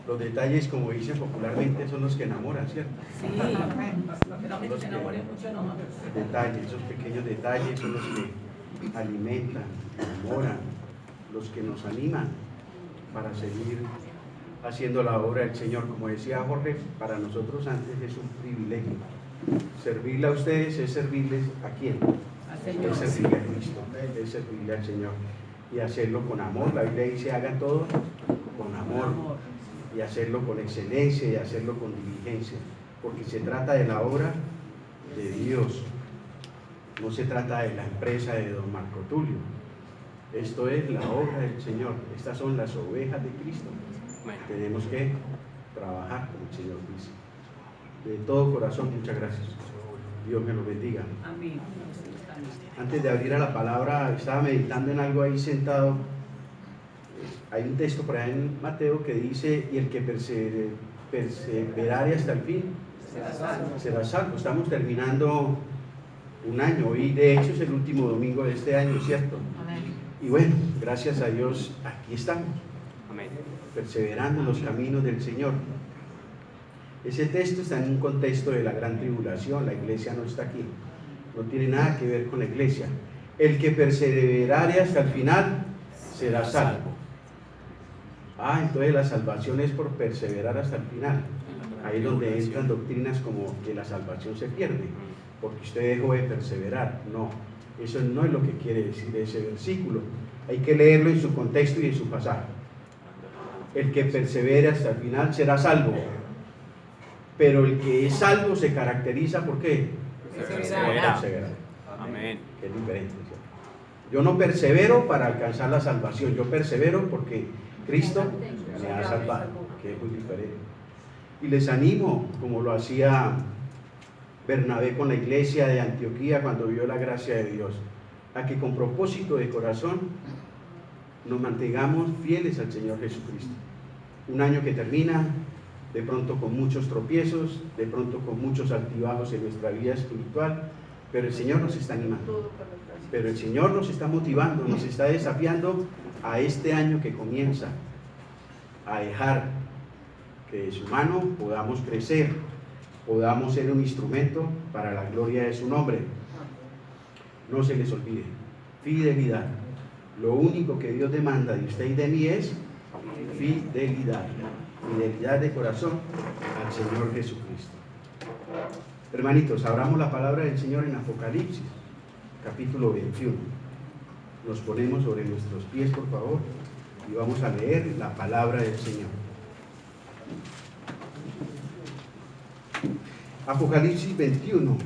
Los detalles, como dicen popularmente, son los que enamoran, ¿cierto? Sí, Son los detalles, esos pequeños detalles son los que alimentan, enamoran, los que nos animan para seguir haciendo la obra del Señor. Como decía Jorge, para nosotros antes es un privilegio. Servirle a ustedes es servirles a quién? Es servirle a Cristo, es servirle al Señor y hacerlo con amor. La Biblia dice: hagan todo con amor, y hacerlo con excelencia y hacerlo con diligencia, porque se trata de la obra de Dios, no se trata de la empresa de don Marco Tulio. Esto es la obra del Señor, estas son las ovejas de Cristo. Tenemos que trabajar, como el Señor dice. De todo corazón, muchas gracias. Dios me lo bendiga. Amén. Antes de abrir a la palabra, estaba meditando en algo ahí sentado. Hay un texto por ahí en Mateo que dice: y el que perseverare hasta el fin será salvo. Estamos terminando un año, hoy de hecho es el último domingo de este año, ¿cierto? Amén. Y bueno, gracias a Dios, aquí estamos, Amén. perseverando en los caminos del Señor. Ese texto está en un contexto de la gran tribulación. La iglesia no está aquí, no tiene nada que ver con la iglesia. El que perseverare hasta el final será salvo. Entonces la salvación es por perseverar hasta el final. Ahí es donde entran doctrinas como que la salvación se pierde porque usted dejó de perseverar. No, eso no es lo que quiere decir ese versículo. Hay que leerlo en su contexto y en su pasaje. El que persevere hasta el final será salvo, pero el que es salvo se caracteriza ¿por qué? Persevera. Perseverar. Amén. Que es diferente, ¿cierto? Yo no persevero para alcanzar la salvación, yo persevero porque Cristo me ha salvado, que es muy diferente. Y les animo, como lo hacía Bernabé con la iglesia de Antioquía cuando vio la gracia de Dios, a que con propósito de corazón nos mantengamos fieles al Señor Jesucristo. Un año que termina, de pronto con muchos tropiezos, de pronto con muchos altibajos en nuestra vida espiritual, pero el Señor nos está animando, pero el Señor nos está motivando, nos está desafiando a este año que comienza, a dejar que de su mano podamos crecer, podamos ser un instrumento para la gloria de su nombre. No se les olvide, fidelidad. Lo único que Dios demanda de usted y de mí es fidelidad, fidelidad de corazón al Señor Jesucristo. Hermanitos, abramos la palabra del Señor en Apocalipsis, capítulo 21. Nos ponemos sobre nuestros pies, por favor, y vamos a leer la palabra del Señor. Apocalipsis 21,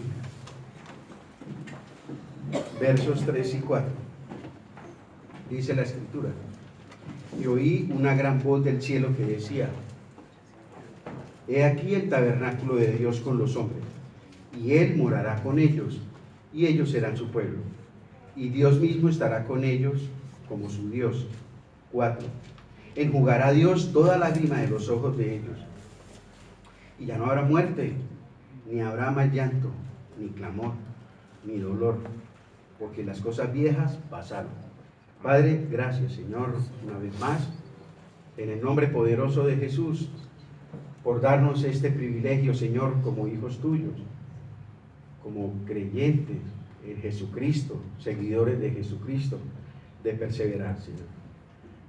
versos 3 y 4. Dice la Escritura: y oí una gran voz del cielo que decía: he aquí el tabernáculo de Dios con los hombres, y Él morará con ellos, y ellos serán su pueblo, y Dios mismo estará con ellos como su Dios. 4. Enjugará Dios toda lágrima de los ojos de ellos, y ya no habrá muerte, ni habrá más llanto, ni clamor, ni dolor, porque las cosas viejas pasaron. Padre, gracias, Señor, una vez más, en el nombre poderoso de Jesús, por darnos este privilegio, Señor, como hijos tuyos, como creyentes en Jesucristo, seguidores de Jesucristo, de perseverar, Señor.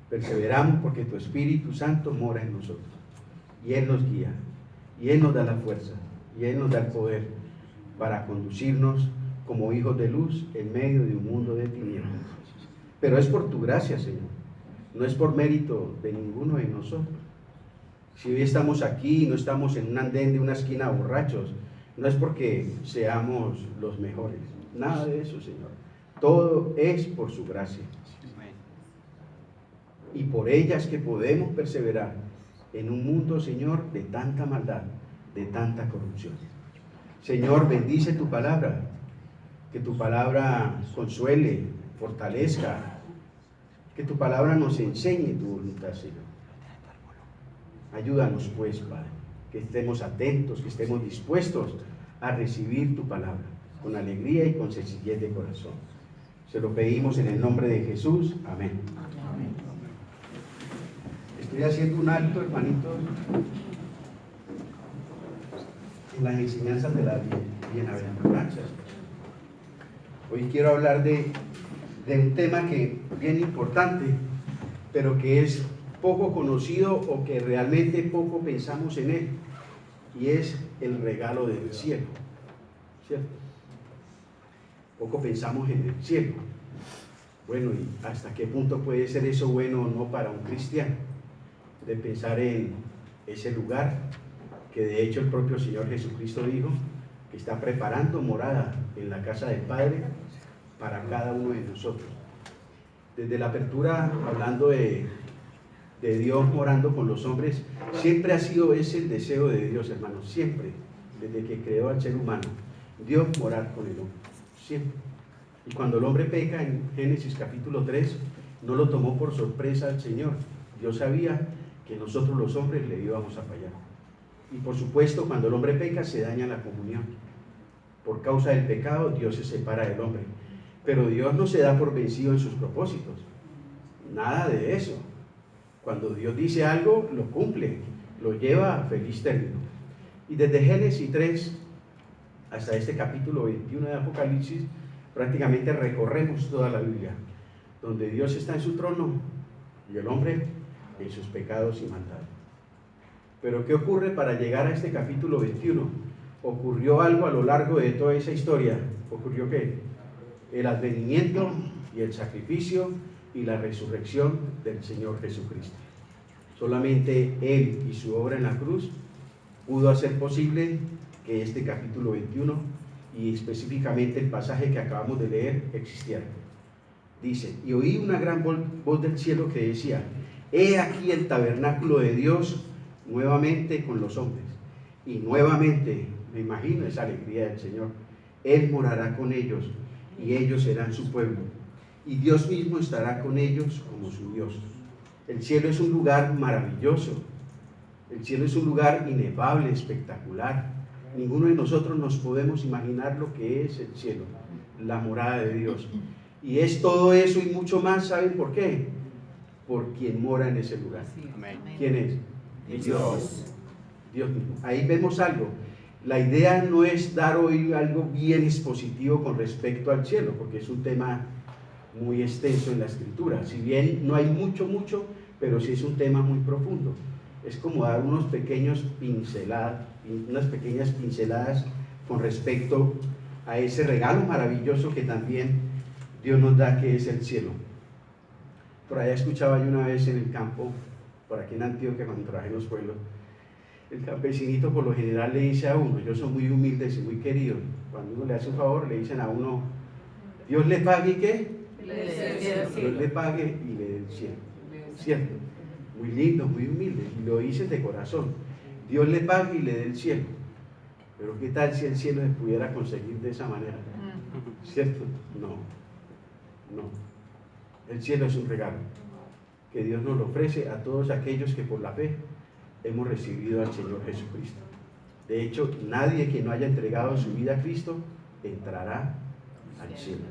Perseveramos porque tu Espíritu Santo mora en nosotros, y Él nos guía, y Él nos da la fuerza, y Él nos da el poder para conducirnos como hijos de luz en medio de un mundo de tinieblas. Pero es por tu gracia, Señor, no es por mérito de ninguno de nosotros. Si hoy estamos aquí, no estamos en un andén de una esquina borrachos, no es porque seamos los mejores, nada de eso, Señor. Todo es por su gracia. Y por ella es que podemos perseverar en un mundo, Señor, de tanta maldad, de tanta corrupción. Señor, bendice tu palabra, que tu palabra consuele, fortalezca, que tu palabra nos enseñe tu voluntad, Señor. Ayúdanos, pues, Padre, que estemos atentos, que estemos dispuestos a recibir tu palabra con alegría y con sencillez de corazón. Se lo pedimos en el nombre de Jesús. Amén. Amén. Estoy haciendo un alto, hermanitos, en las enseñanzas de las bienaventuranzas. Hoy quiero hablar de un tema que bien importante, pero que es poco conocido o que realmente poco pensamos en él, y es el regalo del cielo, ¿cierto? Poco pensamos en el cielo. Bueno, ¿y hasta qué punto puede ser eso bueno o no para un cristiano? De pensar en ese lugar que de hecho el propio Señor Jesucristo dijo que está preparando morada en la casa del Padre para cada uno de nosotros. Desde la apertura, hablando de Dios morando con los hombres, siempre ha sido ese el deseo de Dios, hermanos, siempre, desde que creó al ser humano, Dios morar con el hombre, siempre. Y cuando el hombre peca en Génesis capítulo 3, no lo tomó por sorpresa al Señor. Dios sabía que nosotros los hombres le íbamos a fallar. Y por supuesto, cuando el hombre peca, se daña la comunión. Por causa del pecado, Dios se separa del hombre. Pero Dios no se da por vencido en sus propósitos. Nada de eso. Cuando Dios dice algo, lo cumple, lo lleva a feliz término. Y desde Génesis 3 hasta este capítulo 21 de Apocalipsis, prácticamente recorremos toda la Biblia, donde Dios está en su trono y el hombre en sus pecados y maldades. Pero ¿qué ocurre para llegar a este capítulo 21? Ocurrió algo a lo largo de toda esa historia. ¿Ocurrió qué? El advenimiento y el sacrificio y la resurrección del Señor Jesucristo. Solamente Él y su obra en la cruz pudo hacer posible que este capítulo 21 y específicamente el pasaje que acabamos de leer existiera. Dice: y oí una gran voz del cielo que decía: he aquí el tabernáculo de Dios nuevamente con los hombres, y nuevamente, me imagino esa alegría del Señor, Él morará con ellos y ellos serán su pueblo, y Dios mismo estará con ellos como su Dios. El cielo es un lugar maravilloso, el cielo es un lugar inefable, espectacular. Ninguno de nosotros nos podemos imaginar lo que es el cielo, la morada de Dios. Y es todo eso y mucho más. ¿Saben por qué? Por quien mora en ese lugar. Amén. ¿Quién es? Dios. Dios mismo. Ahí vemos algo. La idea no es dar hoy algo bien expositivo con respecto al cielo, porque es un tema muy extenso en la Escritura. Si bien no hay mucho, pero sí es un tema muy profundo. Es como dar unas pequeñas pinceladas con respecto a ese regalo maravilloso que también Dios nos da, que es el cielo. Por allá escuchaba yo una vez en el campo, por aquí en Antioquia, cuando trabajé en los pueblos, el campesinito por lo general le dice a uno: ellos son muy humildes y muy queridos. Cuando uno le hace un favor, le dicen a uno: Dios le pague, ¿y qué? Dios le pague y le dé el cielo. ¿Cierto? Muy lindos, muy humildes, y lo dicen de corazón. Dios le pague y le dé el cielo. Pero ¿qué tal si el cielo se pudiera conseguir de esa manera? ¿Cierto? No. El cielo es un regalo que Dios nos lo ofrece a todos aquellos que por la fe hemos recibido al Señor Jesucristo. De hecho, nadie que no haya entregado su vida a Cristo entrará al cielo.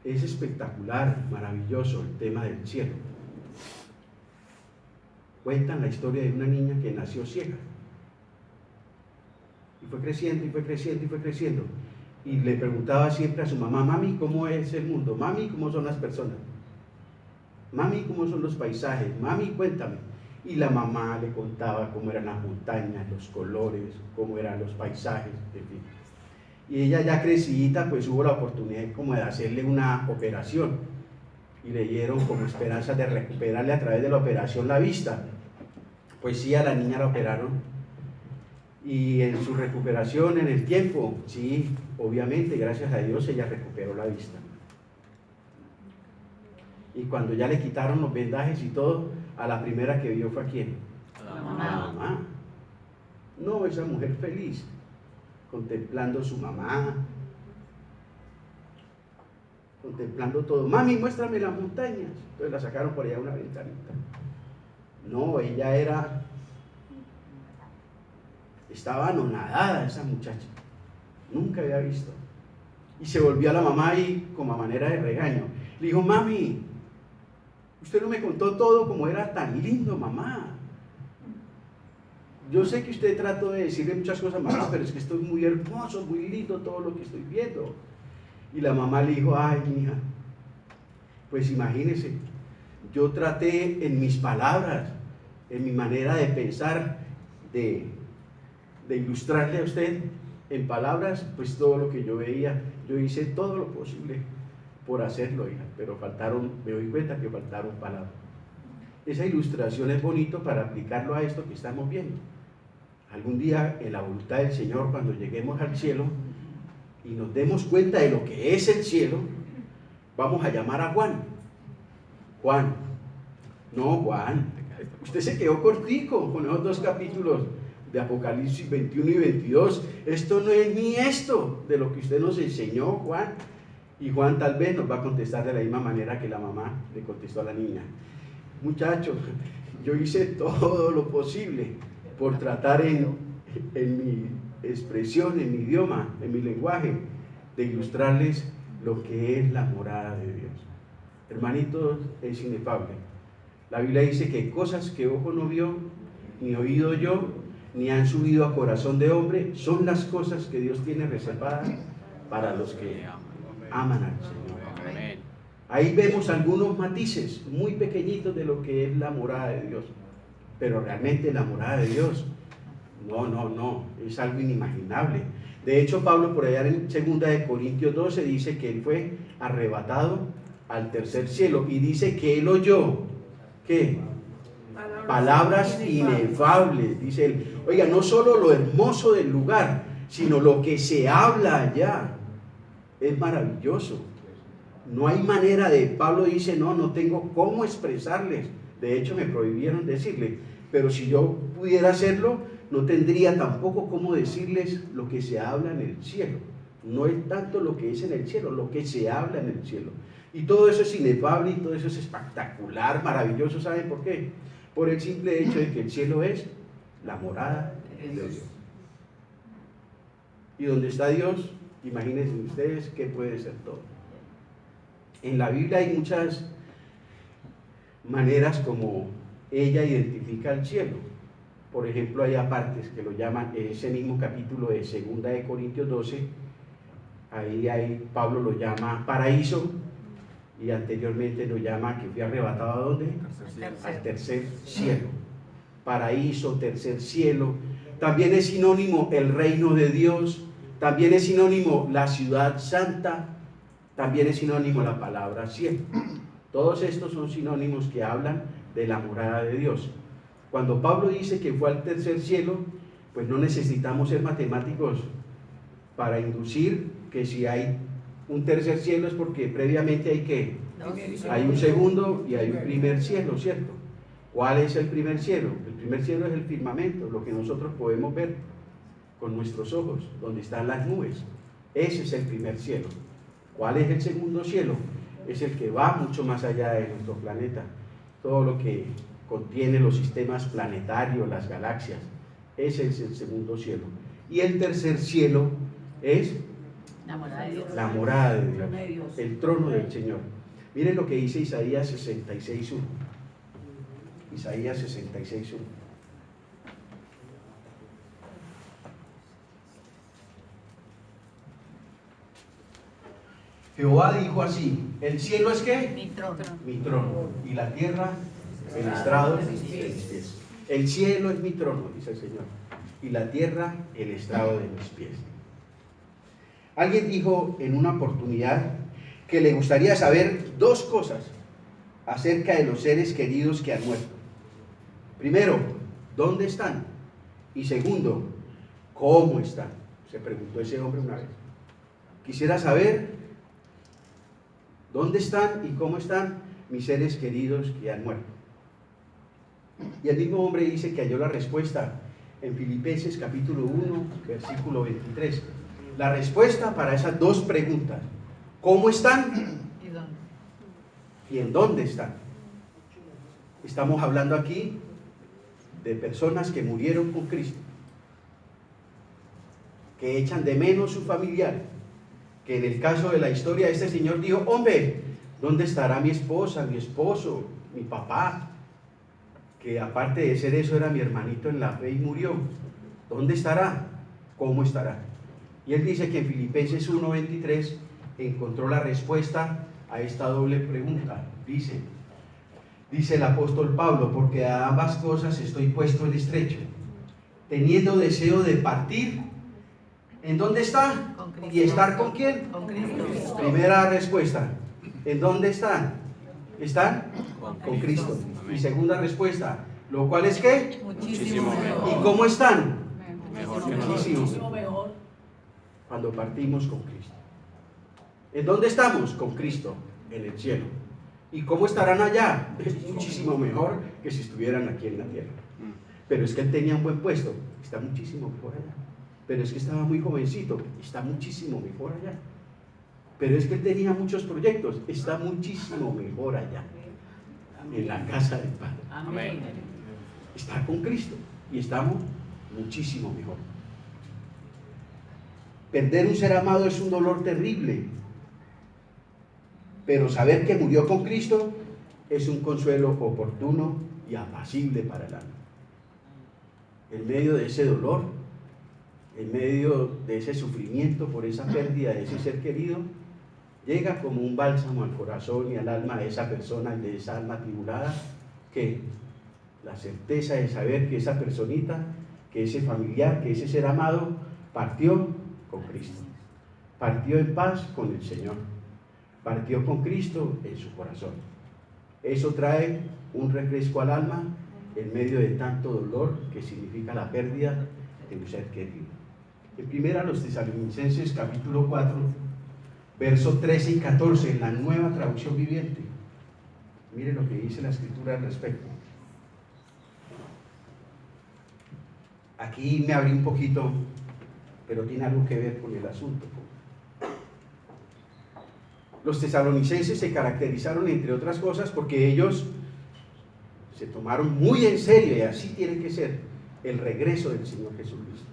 Es espectacular, maravilloso el tema del cielo. Cuentan la historia de una niña que nació ciega. Y fue creciendo, y fue creciendo, y fue creciendo. Y le preguntaba siempre a su mamá: mami, ¿cómo es el mundo? Mami, ¿cómo son las personas? Mami, ¿cómo son los paisajes? Mami, cuéntame. Y la mamá le contaba cómo eran las montañas, los colores, cómo eran los paisajes, en fin. Y ella ya crecidita, pues hubo la oportunidad como de hacerle una operación. Y le dieron como esperanza de recuperarle a través de la operación la vista. Pues sí, a la niña la operaron. Y en su recuperación, en el tiempo, sí, obviamente, gracias a Dios, ella recuperó la vista. Y cuando ya le quitaron los vendajes y todo, a la primera que vio fue ¿a quién? A la mamá. No, esa mujer feliz, contemplando a su mamá, contemplando todo. Mami, muéstrame las montañas. Entonces la sacaron por allá a una ventanita. No, ella estaba anonadada, esa muchacha. Nunca había visto. Y se volvió a la mamá y, como a manera de regaño, le dijo: mami, Usted no me contó todo como era tan lindo, mamá. Yo sé que usted trató de decirle muchas cosas, mamá, pero es que esto es muy hermoso, muy lindo todo lo que estoy viendo. Y la mamá le dijo, ay, mija, pues imagínese, yo traté en mis palabras, en mi manera de pensar, de ilustrarle a usted en palabras, pues todo lo que yo veía. Yo hice todo lo posible por hacerlo, hija, pero me doy cuenta que faltaron palabras. Esa ilustración es bonito para aplicarlo a esto que estamos viendo. Algún día, en la voluntad del Señor, cuando lleguemos al cielo y nos demos cuenta de lo que es el cielo, vamos a llamar a Juan. Juan, no Juan, usted se quedó cortico con esos 2 capítulos de Apocalipsis 21 y 22. Esto no es ni esto de lo que usted nos enseñó, Juan. Y Juan tal vez nos va a contestar de la misma manera que la mamá le contestó a la niña. Muchachos, yo hice todo lo posible por tratar en mi expresión, en mi idioma, en mi lenguaje, de ilustrarles lo que es la morada de Dios. Hermanitos, es inefable. La Biblia dice que cosas que ojo no vio, ni oído oyó, ni han subido a corazón de hombre, son las cosas que Dios tiene reservadas para los que aman al Señor. Amén. Ahí vemos algunos matices muy pequeñitos de lo que es la morada de Dios. Pero realmente la morada de Dios, no, es algo inimaginable. De hecho, Pablo por allá en 2 Corintios 12 dice que él fue arrebatado al tercer cielo y dice que él oyó, ¿qué? Palabras inefables, dice él. Oiga, no solo lo hermoso del lugar, sino lo que se habla allá. Es maravilloso. No hay manera de, Pablo dice, no tengo cómo expresarles. De hecho, me prohibieron decirle, pero si yo pudiera hacerlo, no tendría tampoco cómo decirles lo que se habla en el cielo. No es tanto lo que es en el cielo, lo que se habla en el cielo. Y todo eso es inefable y todo eso es espectacular, maravilloso. ¿Saben por qué? Por el simple hecho de que el cielo es la morada de Dios. Y donde está Dios, imagínense ustedes qué puede ser todo. En la Biblia hay muchas maneras como ella identifica el cielo. Por ejemplo, hay partes que lo llaman, ese mismo capítulo de 2 Corintios 12, ahí Pablo lo llama paraíso, y anteriormente lo llama que fui arrebatado ¿a dónde? Al tercer cielo. Paraíso, tercer cielo. También es sinónimo el reino de Dios, también es sinónimo la ciudad santa, también es sinónimo la palabra cielo. Todos estos son sinónimos que hablan de la morada de Dios. Cuando Pablo dice que fue al tercer cielo, pues no necesitamos ser matemáticos para inducir que si hay un tercer cielo es porque previamente hay un segundo y hay un primer cielo, ¿cierto? ¿Cuál es el primer cielo? El primer cielo es el firmamento, lo que nosotros podemos ver con nuestros ojos, donde están las nubes. Ese es el primer cielo. ¿Cuál es el segundo cielo? Es el que va mucho más allá de nuestro planeta. Todo lo que contiene los sistemas planetarios, las galaxias. Ese es el segundo cielo. Y el tercer cielo es la morada de Dios. La morada de Dios, el trono del Señor. Miren lo que dice Isaías 66:1. Isaías 66:1. Jehová dijo así: el cielo es ¿qué? Mi trono. Mi trono, y la tierra el estrado de mis pies. El cielo es mi trono, dice el Señor, y la tierra el estrado de mis pies. Alguien dijo en una oportunidad que le gustaría saber 2 cosas acerca de los seres queridos que han muerto. Primero, ¿dónde están? Y segundo, ¿cómo están? Se preguntó ese hombre una vez. Quisiera saber dónde están y cómo están mis seres queridos que han muerto. Y el mismo hombre dice que halló la respuesta en Filipenses capítulo 1, versículo 23. La respuesta para esas 2 preguntas: ¿cómo están? ¿Y en dónde están? Estamos hablando aquí de personas que murieron con Cristo, que echan de menos su familiar, que en el caso de la historia este señor dijo: hombre, ¿dónde estará mi esposa, mi esposo, mi papá, que aparte de ser eso era mi hermanito en la fe y murió. ¿Dónde estará? ¿Cómo estará? Y él dice que en Filipenses 1:23 encontró la respuesta a esta doble pregunta. Dice el apóstol Pablo, porque a ambas cosas estoy puesto en estrecho, teniendo deseo de partir. ¿En dónde está? ¿Y estar con quién? Con Cristo. Primera respuesta. ¿En dónde están? ¿Están? Con Cristo. Y segunda respuesta, ¿lo cual es qué? Muchísimo ¿Y mejor. cómo están? Mejor que Muchísimo nosotros. mejor. Cuando partimos con Cristo. ¿En dónde estamos? Con Cristo, en el cielo. ¿Y cómo estarán allá? Es muchísimo mejor que si estuvieran aquí en la tierra. Pero es que él tenía un buen puesto, está muchísimo mejor allá. Pero es que estaba muy jovencito, está muchísimo mejor allá. Pero es que él tenía muchos proyectos, está muchísimo mejor allá, en la casa del Padre. Amén. Está con Cristo y estamos muchísimo mejor. Perder un ser amado es un dolor terrible, pero saber que murió con Cristo es un consuelo oportuno y apacible para el alma. En medio de ese dolor, en medio de ese sufrimiento por esa pérdida de ese ser querido, llega como un bálsamo al corazón y al alma de esa persona, de esa alma tribulada, que la certeza de saber que esa personita, que ese familiar, que ese ser amado partió con Cristo, partió en paz con el Señor, partió con Cristo en su corazón. Eso trae un refresco al alma en medio de tanto dolor que significa la pérdida de un ser querido. En primera a los Tesalonicenses capítulo 4, versos 13 y 14, en la Nueva Traducción Viviente. Miren lo que dice la Escritura al respecto. Aquí me abrí un poquito, pero tiene algo que ver con el asunto. Los tesalonicenses se caracterizaron, entre otras cosas, porque ellos se tomaron muy en serio, y así tiene que ser, el regreso del Señor Jesucristo.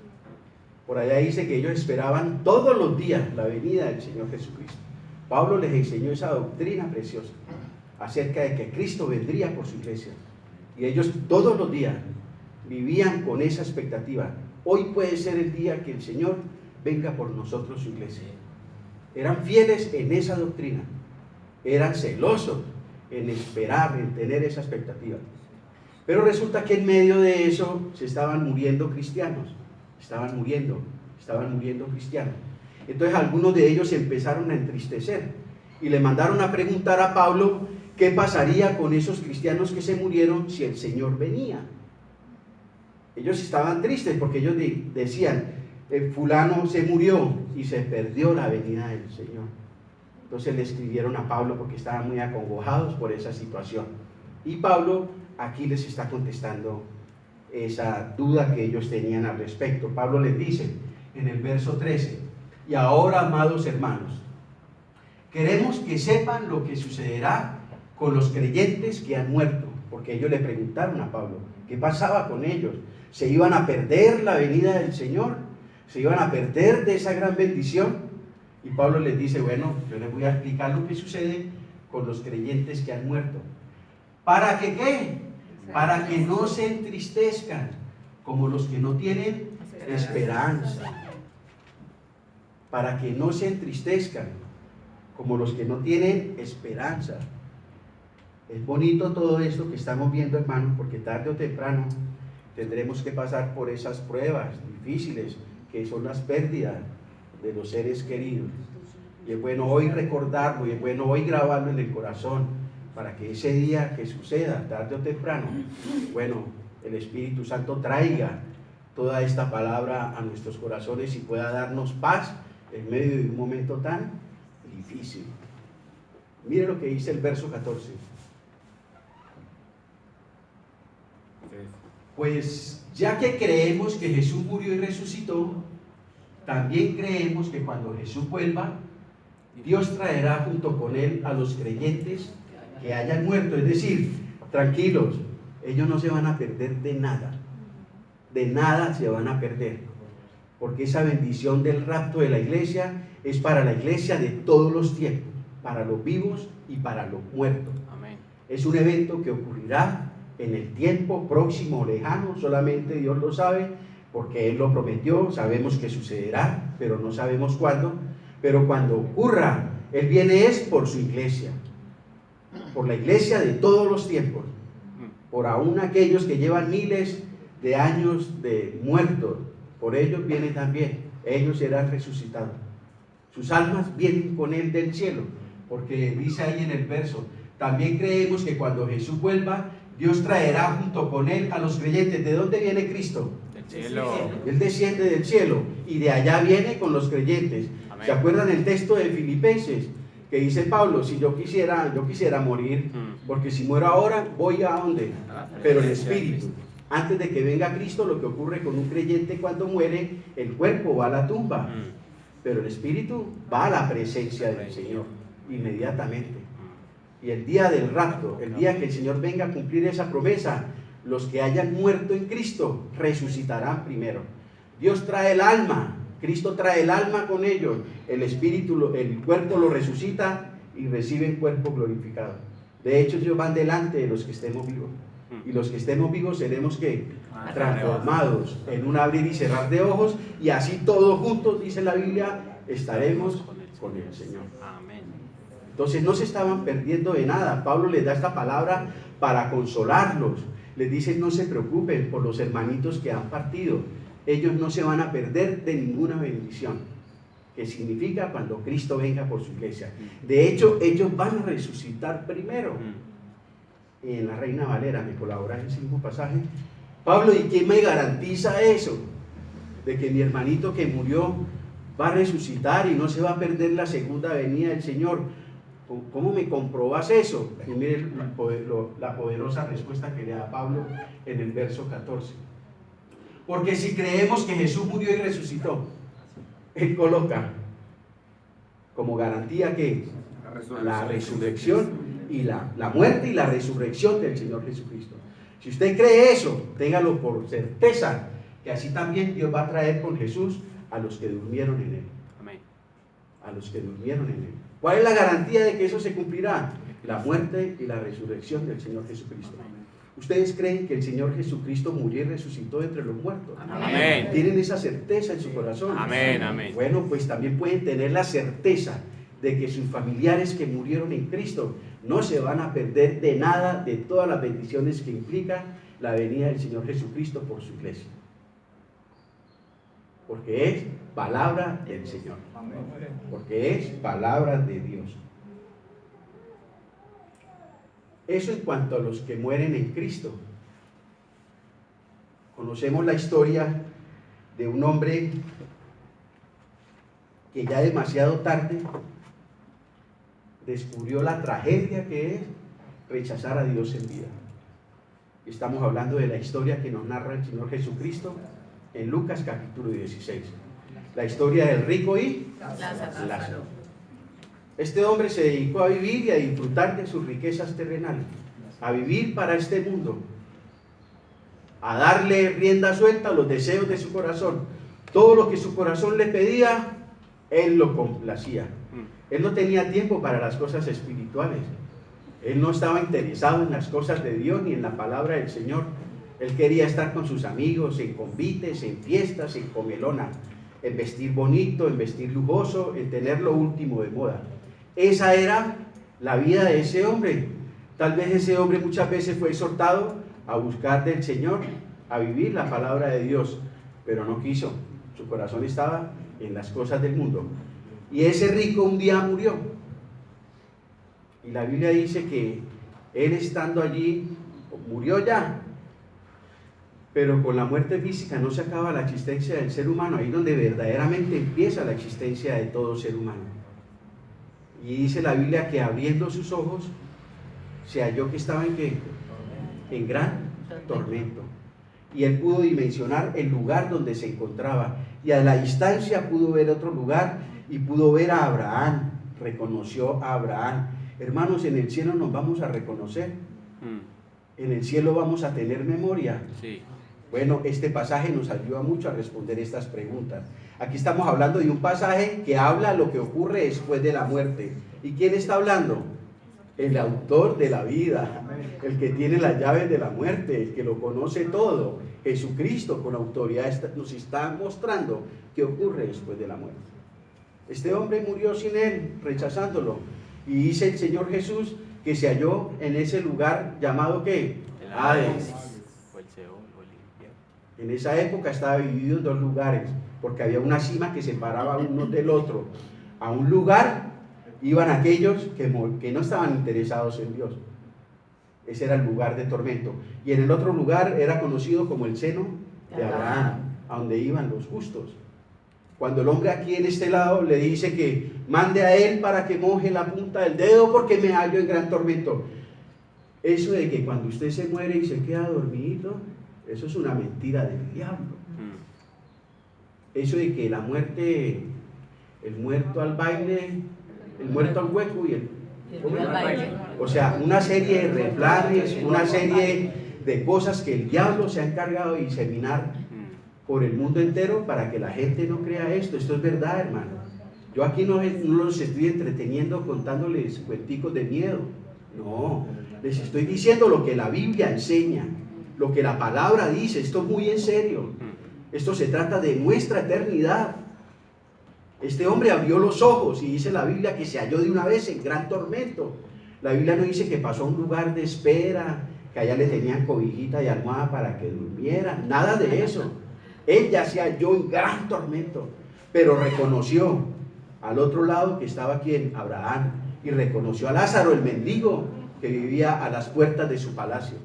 Por allá dice que ellos esperaban todos los días la venida del Señor Jesucristo. Pablo les enseñó esa doctrina preciosa acerca de que Cristo vendría por su iglesia. Y ellos todos los días vivían con esa expectativa. Hoy puede ser el día que el Señor venga por nosotros, su iglesia. Eran fieles en esa doctrina. Eran celosos en esperar, en tener esa expectativa. Pero resulta que en medio de eso se estaban muriendo cristianos. Estaban muriendo cristianos. Entonces algunos de ellos se empezaron a entristecer y le mandaron a preguntar a Pablo qué pasaría con esos cristianos que se murieron si el Señor venía. Ellos estaban tristes porque ellos decían, fulano se murió y se perdió la venida del Señor. Entonces le escribieron a Pablo porque estaban muy acongojados por esa situación. Y Pablo aquí les está contestando esa duda que ellos tenían al respecto. Pablo les dice en el verso 13, y ahora, amados hermanos, queremos que sepan lo que sucederá con los creyentes que han muerto, porque ellos le preguntaron a Pablo, ¿qué pasaba con ellos? ¿Se iban a perder la venida del Señor? ¿Se iban a perder de esa gran bendición? Y Pablo les dice, bueno, yo les voy a explicar lo que sucede con los creyentes que han muerto. ¿Para que qué? Para que no se entristezcan como los que no tienen esperanza. Para que no se entristezcan como los que no tienen esperanza. Es bonito todo esto que estamos viendo, hermanos, porque tarde o temprano tendremos que pasar por esas pruebas difíciles que son las pérdidas de los seres queridos. Y es bueno hoy recordarlo, y es bueno hoy grabarlo en el corazón, para que ese día que suceda, tarde o temprano, bueno, el Espíritu Santo traiga toda esta palabra a nuestros corazones y pueda darnos paz en medio de un momento tan difícil. Mire lo que dice el verso 14. Pues ya que creemos que Jesús murió y resucitó, también creemos que cuando Jesús vuelva, Dios traerá junto con él a los creyentes que hayan muerto. Es decir, tranquilos, ellos no se van a perder de nada se van a perder, porque esa bendición del rapto de la iglesia es para la iglesia de todos los tiempos, para los vivos y para los muertos. Amén. Es un evento que ocurrirá en el tiempo próximo o lejano, solamente Dios lo sabe, porque Él lo prometió, sabemos que sucederá, pero no sabemos cuándo. Pero cuando ocurra, Él viene es por su iglesia, por la iglesia de todos los tiempos, por aún aquellos que llevan miles de años de muertos, por ellos viene también, ellos serán resucitados. Sus almas vienen con Él del cielo, porque dice ahí en el verso, también creemos que cuando Jesús vuelva, Dios traerá junto con Él a los creyentes. ¿De dónde viene Cristo? Del cielo. Él desciende del cielo y de allá viene con los creyentes. Amén. ¿Se acuerdan el texto de Filipenses? Que dice Pablo, si yo quisiera morir, porque si muero ahora, voy a dónde, pero el espíritu. Antes de que venga Cristo, lo que ocurre con un creyente cuando muere, el cuerpo va a la tumba, pero el espíritu va a la presencia del Señor inmediatamente. Y el día del rapto, el día que el Señor venga a cumplir esa promesa, los que hayan muerto en Cristo resucitarán primero. Dios trae el alma, Cristo trae el alma con ellos, el espíritu, el cuerpo lo resucita y reciben cuerpo glorificado. De hecho, ellos van delante de los que estemos vivos. Y los que estemos vivos seremos ¿qué? Transformados en un abrir y cerrar de ojos, y así todos juntos, dice la Biblia, estaremos con el Señor. Amén. Entonces no se estaban perdiendo de nada. Pablo les da esta palabra para consolarlos. Les dice, no se preocupen por los hermanitos que han partido. Ellos no se van a perder de ninguna bendición, que significa cuando Cristo venga por su iglesia. De hecho, ellos van a resucitar primero. En la Reina Valera me colabora en ese mismo pasaje. Pablo, ¿y quién me garantiza eso? De que mi hermanito que murió va a resucitar y no se va a perder la segunda venida del Señor. ¿Cómo me comprobas eso? Y mire la poderosa respuesta que le da Pablo en el verso 14. Porque si creemos que Jesús murió y resucitó, Él coloca como garantía que la resurrección y la muerte y la resurrección del Señor Jesucristo. Si usted cree eso, téngalo por certeza, que así también Dios va a traer con Jesús a los que durmieron en Él. Amén. A los que durmieron en Él. ¿Cuál es la garantía de que eso se cumplirá? La muerte y la resurrección del Señor Jesucristo. ¿Ustedes creen que el Señor Jesucristo murió y resucitó entre los muertos? Amén. ¿Tienen esa certeza en su corazón? Amén, amén. Bueno, pues también pueden tener la certeza de que sus familiares que murieron en Cristo no se van a perder de nada, de todas las bendiciones que implica la venida del Señor Jesucristo por su iglesia. Porque es palabra del Señor. Porque es palabra de Dios. Eso en cuanto a los que mueren en Cristo. Conocemos la historia de un hombre que ya demasiado tarde descubrió la tragedia que es rechazar a Dios en vida. Estamos hablando de la historia que nos narra el Señor Jesucristo en Lucas capítulo 16. La historia del rico y Lázaro. Este hombre se dedicó a vivir y a disfrutar de sus riquezas terrenales, a vivir para este mundo, a darle rienda suelta a los deseos de su corazón. Todo lo que su corazón le pedía, él lo complacía. Él no tenía tiempo para las cosas espirituales. Él no estaba interesado en las cosas de Dios ni en la palabra del Señor. Él quería estar con sus amigos, en convites, en fiestas, en comelona, en vestir bonito, en vestir lujoso, en tener lo último de moda. Esa era la vida de ese hombre. Tal vez ese hombre muchas veces fue exhortado a buscar del Señor, a vivir la palabra de Dios, pero no quiso. Su corazón estaba en las cosas del mundo. Y ese rico un día murió. Y la Biblia dice que él estando allí, murió ya. Pero con la muerte física no se acaba la existencia del ser humano, ahí donde verdaderamente empieza la existencia de todo ser humano. Y dice la Biblia que abriendo sus ojos, se halló que estaba en ¿qué? En gran tormento. Y él pudo dimensionar el lugar donde se encontraba. Y a la distancia pudo ver otro lugar y pudo ver a Abraham. Reconoció a Abraham. Hermanos, en el cielo nos vamos a reconocer. En el cielo vamos a tener memoria. Sí. Bueno, este pasaje nos ayuda mucho a responder estas preguntas. Aquí estamos hablando de un pasaje que habla lo que ocurre después de la muerte. ¿Y quién está hablando? el autor de la vida, el que tiene las llaves de la muerte, el que lo conoce todo. Jesucristo con autoridad nos está mostrando qué ocurre después de la muerte. Este hombre murió sin él, rechazándolo. Y dice el Señor Jesús que se halló en ese lugar llamado ¿qué? El Hades. o el Seol, o el infierno. En esa época estaba dividido en dos lugares, porque había una cima que separaba uno del otro. A un lugar iban aquellos que no estaban interesados en Dios. Ese era el lugar de tormento. Y en el otro lugar era conocido como el seno de Abraham, a donde iban los justos. Cuando el hombre aquí en este lado le dice que mande a él para que moje la punta del dedo porque me hallo en gran tormento. Eso de que cuando usted se muere y se queda dormidito, eso es una mentira del diablo. Eso de que la muerte, el muerto al baile, el muerto al hueco y o sea, una serie de refranes, una serie de cosas que el diablo se ha encargado de diseminar por el mundo entero para que la gente no crea esto. Esto es verdad, hermano. Yo aquí no los estoy entreteniendo contándoles cuenticos de miedo. No, les estoy diciendo lo que la Biblia enseña, lo que la palabra dice. Esto es muy en serio. Esto se trata de nuestra eternidad. Este hombre abrió los ojos y dice la Biblia que se halló de una vez en gran tormento. La Biblia no dice que pasó a un lugar de espera, que allá le tenían cobijita y almohada para que durmiera. Nada de eso. Él ya se halló en gran tormento, pero reconoció al otro lado que estaba quien, Abraham, y reconoció a Lázaro, el mendigo, que vivía a las puertas de su palacio.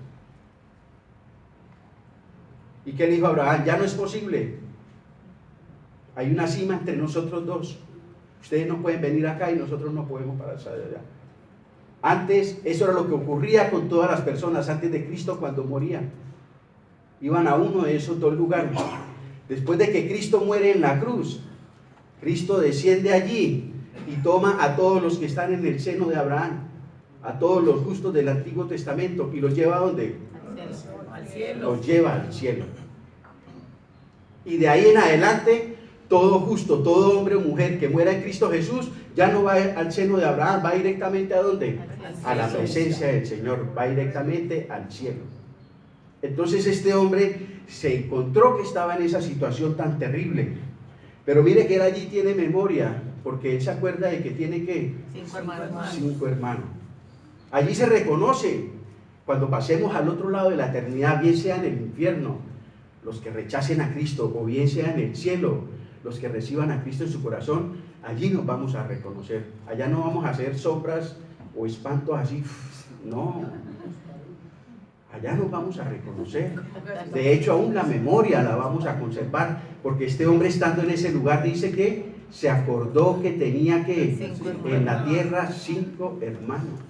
¿Y qué le dijo Abraham? Ya no es posible. Hay una cima entre nosotros dos. Ustedes no pueden venir acá y nosotros no podemos pasar allá. Antes, eso era lo que ocurría con todas las personas antes de Cristo cuando morían. Iban a uno de esos dos lugares. Después de que Cristo muere en la cruz, Cristo desciende allí y toma a todos los que están en el seno de Abraham, a todos los justos del Antiguo Testamento, y los lleva ¿a dónde? Al cielo. Los lleva al cielo. Y de ahí en adelante, todo justo, todo hombre o mujer que muera en Cristo Jesús, ya no va al seno de Abraham, va directamente ¿a dónde? A la presencia del Señor, va directamente al cielo. Entonces este hombre se encontró que estaba en esa situación tan terrible. Pero mire que él allí tiene memoria, porque él se acuerda de que tiene que 5 hermanos. Allí se reconoce, cuando pasemos al otro lado de la eternidad, bien sea en el infierno, los que rechacen a Cristo, o bien sea en el cielo, los que reciban a Cristo en su corazón, allí nos vamos a reconocer. Allá no vamos a hacer sombras o espantos así, no. Allá nos vamos a reconocer. De hecho, aún la memoria la vamos a conservar, porque este hombre estando en ese lugar dice que se acordó que tenía que en la tierra 5 hermanos.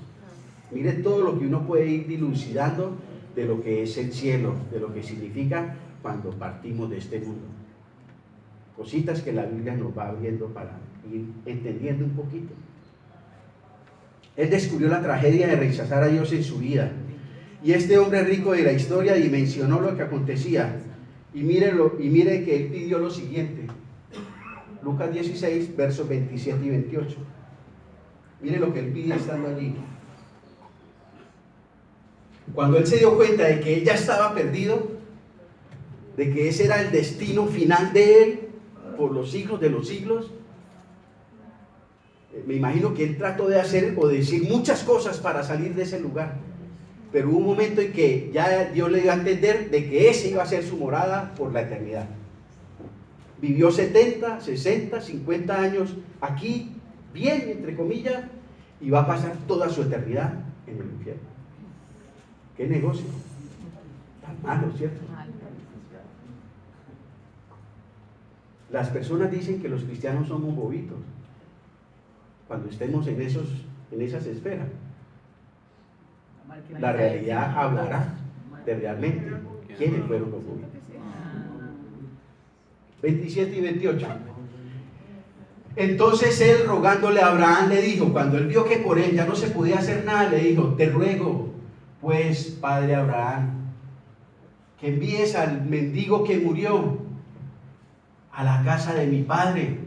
Mire todo lo que uno puede ir dilucidando de lo que es el cielo, de lo que significa cuando partimos de este mundo. Cositas que la Biblia nos va abriendo para ir entendiendo un poquito. Él descubrió la tragedia de rechazar a Dios en su vida. Y este hombre rico de la historia dimensionó lo que acontecía. Y mire que él pidió lo siguiente. Lucas 16, versos 27 y 28. Mire lo que él pide estando allí. Cuando él se dio cuenta de que él ya estaba perdido, de que ese era el destino final de él, por los siglos de los siglos, me imagino que él trató de hacer o de decir muchas cosas para salir de ese lugar. Pero hubo un momento en que ya Dios le dio a entender de que ese iba a ser su morada por la eternidad. Vivió 70, 60, 50 años aquí, bien, entre comillas, y va a pasar toda su eternidad en el infierno. ¿Qué negocio? Tan malo, ¿cierto? Las personas dicen que los cristianos somos bobitos. Cuando estemos en esas esferas, la realidad hablará de realmente quiénes fueron los bobitos. 27 y 28. Entonces él, rogándole a Abraham, le dijo, cuando él vio que por él ya no se podía hacer nada, le dijo, te ruego, pues, padre Abraham, que envíes al mendigo que murió a la casa de mi padre.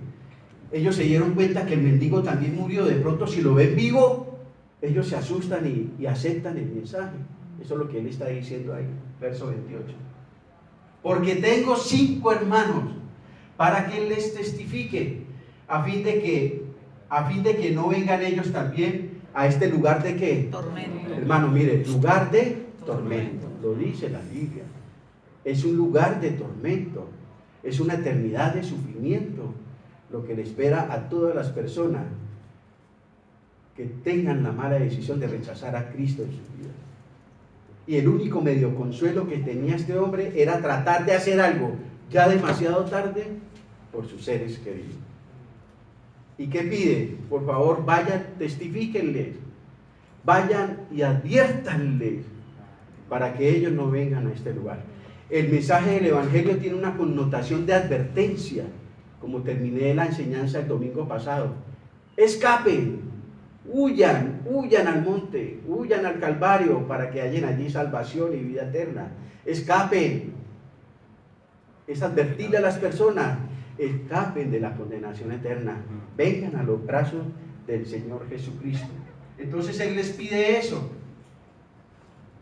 Ellos se dieron cuenta que el mendigo también murió. De pronto, si lo ven vivo, ellos se asustan y aceptan el mensaje. Eso es lo que él está diciendo ahí, verso 28. Porque tengo 5 hermanos para que les testifique, a fin de que no vengan ellos también a este lugar de ¿qué? Tormento. Hermano, mire, lugar de tormento, lo dice la Biblia. Es un lugar de tormento, es una eternidad de sufrimiento, lo que le espera a todas las personas que tengan la mala decisión de rechazar a Cristo en su vida. Y el único medio consuelo que tenía este hombre era tratar de hacer algo ya demasiado tarde por sus seres queridos. ¿Y qué pide? Por favor, vayan, testifíquenles, vayan y adviértanles para que ellos no vengan a este lugar. El mensaje del Evangelio tiene una connotación de advertencia, como terminé la enseñanza el domingo pasado. Escapen, huyan al monte, huyan al Calvario para que hallen allí salvación y vida eterna. Escapen. Es advertirle a las personas, escapen de la condenación eterna, vengan a los brazos del Señor Jesucristo. Entonces Él les pide eso.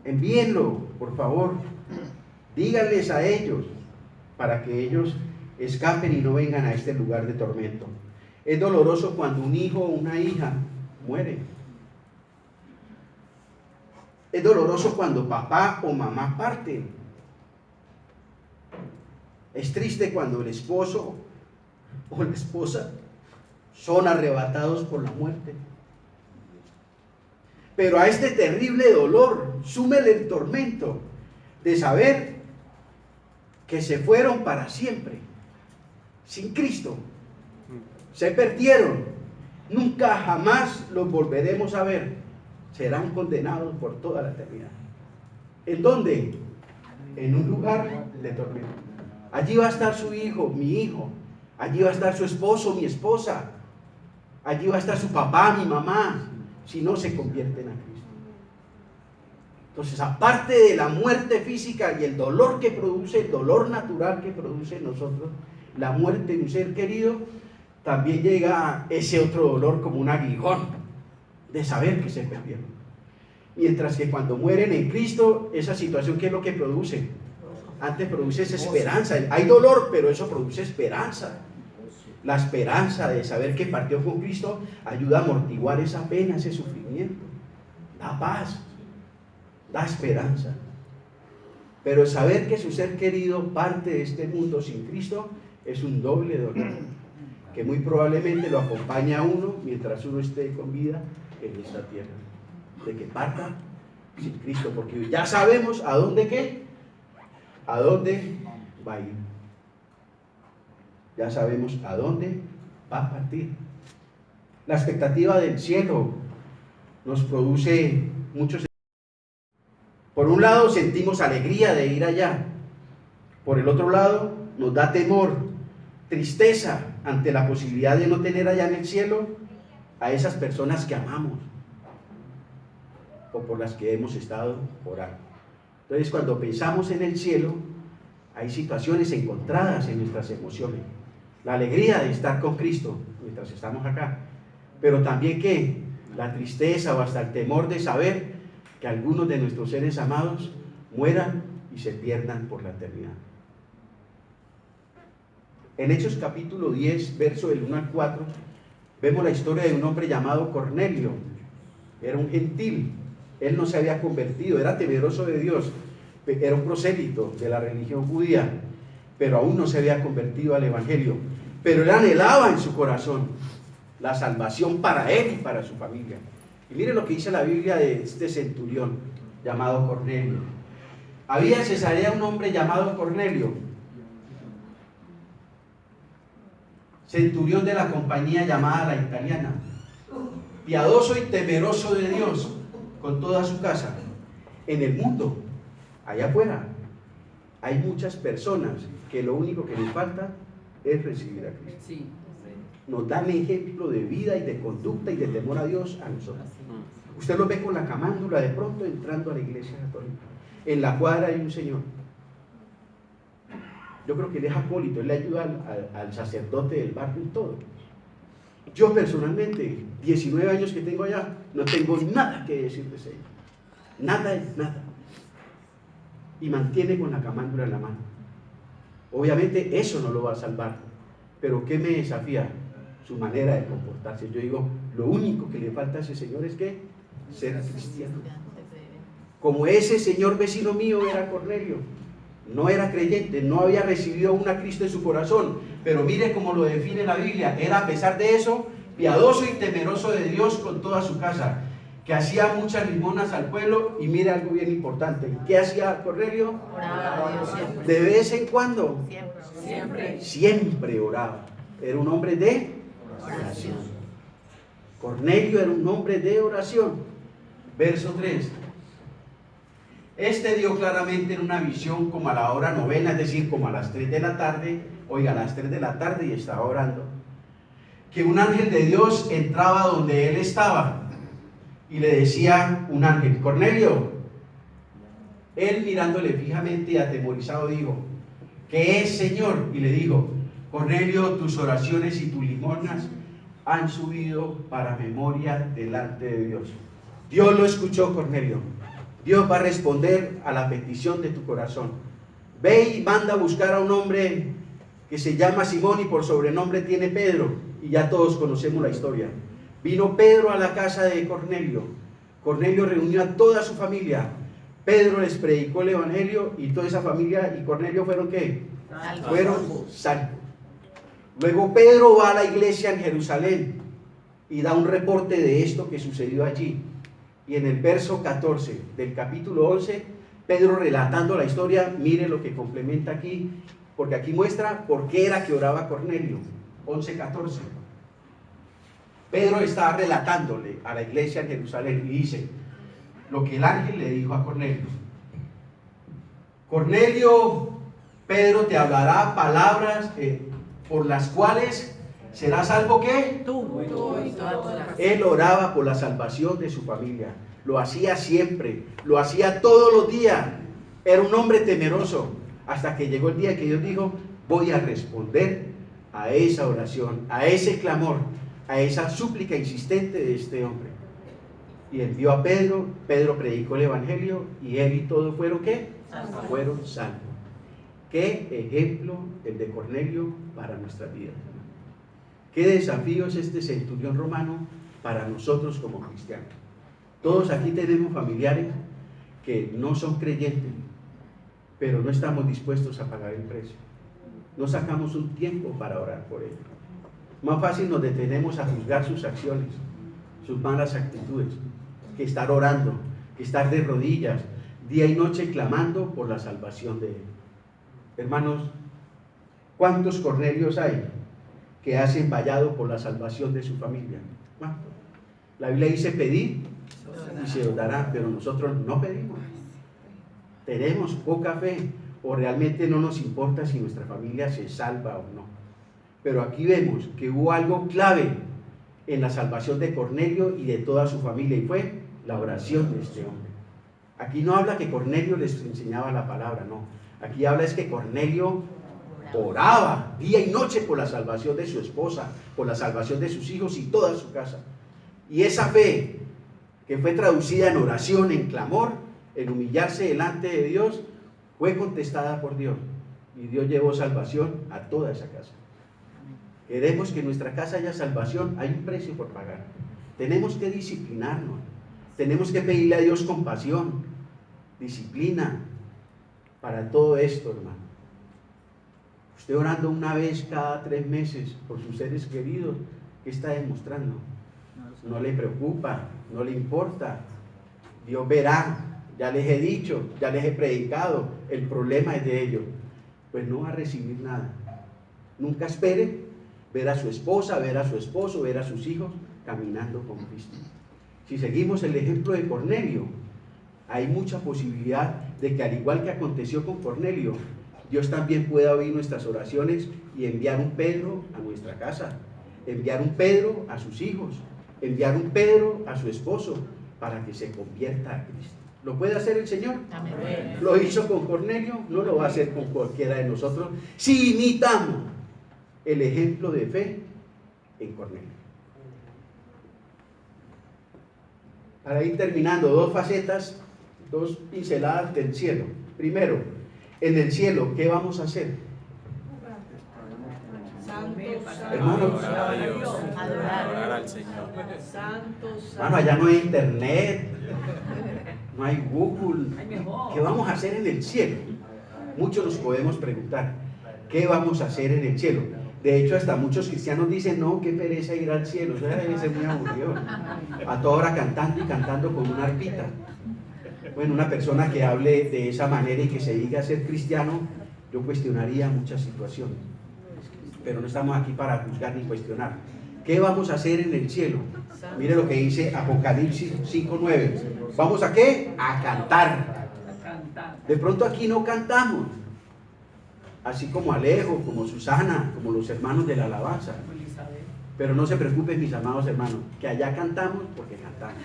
Envíenlo, por favor. Díganles a ellos para que ellos escapen y no vengan a este lugar de tormento. Es doloroso cuando un hijo o una hija muere. Es doloroso cuando papá o mamá parten. Es triste cuando el esposo o la esposa son arrebatados por la muerte. Pero a este terrible dolor súmele el tormento de saber que se fueron para siempre, sin Cristo. Se perdieron. Nunca jamás los volveremos a ver. Serán condenados por toda la eternidad. ¿En dónde? En un lugar de tormento. Allí va a estar su hijo, mi hijo. Allí va a estar su esposo, mi esposa. Allí va a estar su papá, mi mamá, si no se convierten a Cristo. Entonces, aparte de la muerte física y el dolor que produce, el dolor natural que produce en nosotros, la muerte de un ser querido, también llega ese otro dolor como un aguijón de saber que se perdieron. Mientras que cuando mueren en Cristo, esa situación, ¿qué es lo que produce? Antes produce esa esperanza. Hay dolor, pero eso produce esperanza. La esperanza de saber que partió con Cristo ayuda a amortiguar esa pena, ese sufrimiento. Da paz, da esperanza. Pero saber que su ser querido parte de este mundo sin Cristo es un doble dolor, que muy probablemente lo acompaña a uno mientras uno esté con vida en esta tierra. De que parta sin Cristo, porque ya sabemos a dónde qué, a dónde va a ir. Ya sabemos a dónde va a partir. La expectativa del cielo nos produce muchos. Por un lado sentimos alegría de ir allá. Por el otro lado nos da temor, tristeza ante la posibilidad de no tener allá en el cielo a esas personas que amamos o por las que hemos estado orando. Entonces, cuando pensamos en el cielo, hay situaciones encontradas en nuestras emociones. La alegría de estar con Cristo mientras estamos acá, pero también que la tristeza o hasta el temor de saber que algunos de nuestros seres amados mueran y se pierdan por la eternidad. En Hechos capítulo 10, verso del 1 al 4, vemos la historia de un hombre llamado Cornelio. Era un gentil, él no se había convertido, era temeroso de Dios, era un prosélito de la religión judía, pero aún no se había convertido al evangelio. Pero él anhelaba en su corazón la salvación para él y para su familia. Y mire lo que dice la Biblia de este centurión llamado Cornelio. Había en Cesarea un hombre llamado Cornelio, centurión de la compañía llamada la Italiana, piadoso y temeroso de Dios con toda su casa. En el mundo, allá afuera, hay muchas personas que lo único que les falta es recibir a Cristo. Sí. Nos dan ejemplo de vida y de conducta y de temor a Dios a nosotros. Usted lo ve con la camándula de pronto entrando a la iglesia católica. En la cuadra hay un señor. Yo creo que él es acólito, él le ayuda al sacerdote del barrio en todo. Yo personalmente, 19 años que tengo allá, no tengo nada que decir de ese. Nada es nada. Y mantiene con la camándula en la mano. Obviamente eso no lo va a salvar. Pero ¿qué me desafía? Su manera de comportarse. Yo digo, lo único que le falta a ese señor es que ser cristiano. Como ese señor vecino mío era Cornelio. No era creyente, no había recibido aún a Cristo en su corazón, pero mire cómo lo define la Biblia. Era, a pesar de eso, piadoso y temeroso de Dios con toda su casa, que hacía muchas limonas al pueblo. Y mire algo bien importante. ¿Qué hacía Cornelio? Oraba a Dios siempre. De vez en cuando. Siempre. Siempre oraba. Era un hombre de oración. Cornelio era un hombre de oración. Verso 3. Este dio claramente en una visión como a la hora novena, es decir, como a las 3 de la tarde, oiga, a las 3 de la tarde, y estaba orando, que un ángel de Dios entraba donde él estaba y le decía un ángel, Cornelio. Él mirándole fijamente y atemorizado dijo, ¿qué es, Señor? Y le dijo, Cornelio, tus oraciones y tus limonas han subido para memoria delante de Dios. Dios lo escuchó, Cornelio. Dios va a responder a la petición de tu corazón. Ve y manda a buscar a un hombre que se llama Simón y por sobrenombre tiene Pedro. Y ya todos conocemos la historia. Vino Pedro a la casa de Cornelio. Cornelio reunió a toda su familia. Pedro les predicó el evangelio y toda esa familia y Cornelio fueron ¿qué? Salvos. Fueron salvos. Luego Pedro va a la iglesia en Jerusalén y da un reporte de esto que sucedió allí. Y en el verso 14 del capítulo 11, Pedro relatando la historia, mire lo que complementa aquí, porque aquí muestra por qué era que oraba Cornelio. 11:14. Pedro está relatándole a la iglesia en Jerusalén y dice lo que el ángel le dijo a Cornelio. Cornelio, Pedro te hablará palabras por las cuales será salvo ¿qué? Tú y toda tu casa. Él oraba por la salvación de su familia. Lo hacía siempre, lo hacía todos los días. Era un hombre temeroso hasta que llegó el día que Dios dijo, voy a responder a esa oración, a ese clamor, a esa súplica insistente de este hombre. Y envió a Pedro, Pedro predicó el evangelio y él y todos fueron ¿qué? Salvos. Fueron salvos. Qué ejemplo el de Cornelio para nuestra vida. Qué desafío es este centurión romano para nosotros como cristianos. Todos aquí tenemos familiares que no son creyentes, pero no estamos dispuestos a pagar el precio. No sacamos un tiempo para orar por ellos. Más fácil nos detenemos a juzgar sus acciones, sus malas actitudes, que estar orando, que estar de rodillas, día y noche clamando por la salvación de él. Hermanos, ¿cuántos Cornelios hay que hacen vallado por la salvación de su familia? ¿Cuántos? La Biblia dice pedir y se os dará, pero nosotros no pedimos. Tenemos poca fe o realmente no nos importa si nuestra familia se salva o no. Pero aquí vemos que hubo algo clave en la salvación de Cornelio y de toda su familia y fue la oración de este hombre. Aquí no habla que Cornelio les enseñaba la palabra, no. Aquí habla es que Cornelio oraba día y noche por la salvación de su esposa, por la salvación de sus hijos y toda su casa. Y esa fe que fue traducida en oración, en clamor, en humillarse delante de Dios, fue contestada por Dios. Y Dios llevó salvación a toda esa casa. Queremos que en nuestra casa haya salvación, hay un precio por pagar. Tenemos que disciplinarnos. Tenemos que pedirle a Dios compasión, disciplina para todo esto, hermano. Usted orando una vez cada 3 meses por sus seres queridos, ¿qué está demostrando? No le preocupa, no le importa. Dios verá, ya les he dicho, ya les he predicado, el problema es de ellos. Pues no va a recibir nada. Nunca espere ver a su esposa, ver a su esposo, ver a sus hijos caminando con Cristo. Si seguimos el ejemplo de Cornelio, hay mucha posibilidad de que al igual que aconteció con Cornelio, Dios también pueda oír nuestras oraciones y enviar un Pedro a nuestra casa, enviar un Pedro a sus hijos, enviar un Pedro a su esposo para que se convierta a Cristo. ¿Lo puede hacer el Señor? Amén. Lo hizo con Cornelio, no lo va a hacer con cualquiera de nosotros si imitamos el ejemplo de fe en Cornelio. Para ir terminando, dos facetas, dos pinceladas del cielo. Primero, en el cielo, ¿qué vamos a hacer? Hermanos, Adorar a Dios. Adorar. Adorar al Señor. Hermano, allá no hay internet, no hay Google. ¿Qué vamos a hacer en el cielo? Muchos nos podemos preguntar, ¿qué vamos a hacer en el cielo? De hecho, hasta muchos cristianos dicen, no, qué pereza ir al cielo, eso debe ser muy aburrido. A toda hora cantando y cantando con una arpita. Bueno, una persona que hable de esa manera y que se diga ser cristiano, yo cuestionaría muchas situaciones. Pero no estamos aquí para juzgar ni cuestionar. ¿Qué vamos a hacer en el cielo? Mire lo que dice Apocalipsis 5:9. ¿Vamos a qué? A cantar. De pronto aquí no cantamos. Así como Alejo, como Susana, como los hermanos de la alabanza. Pero no se preocupen, mis amados hermanos, que allá cantamos porque cantamos.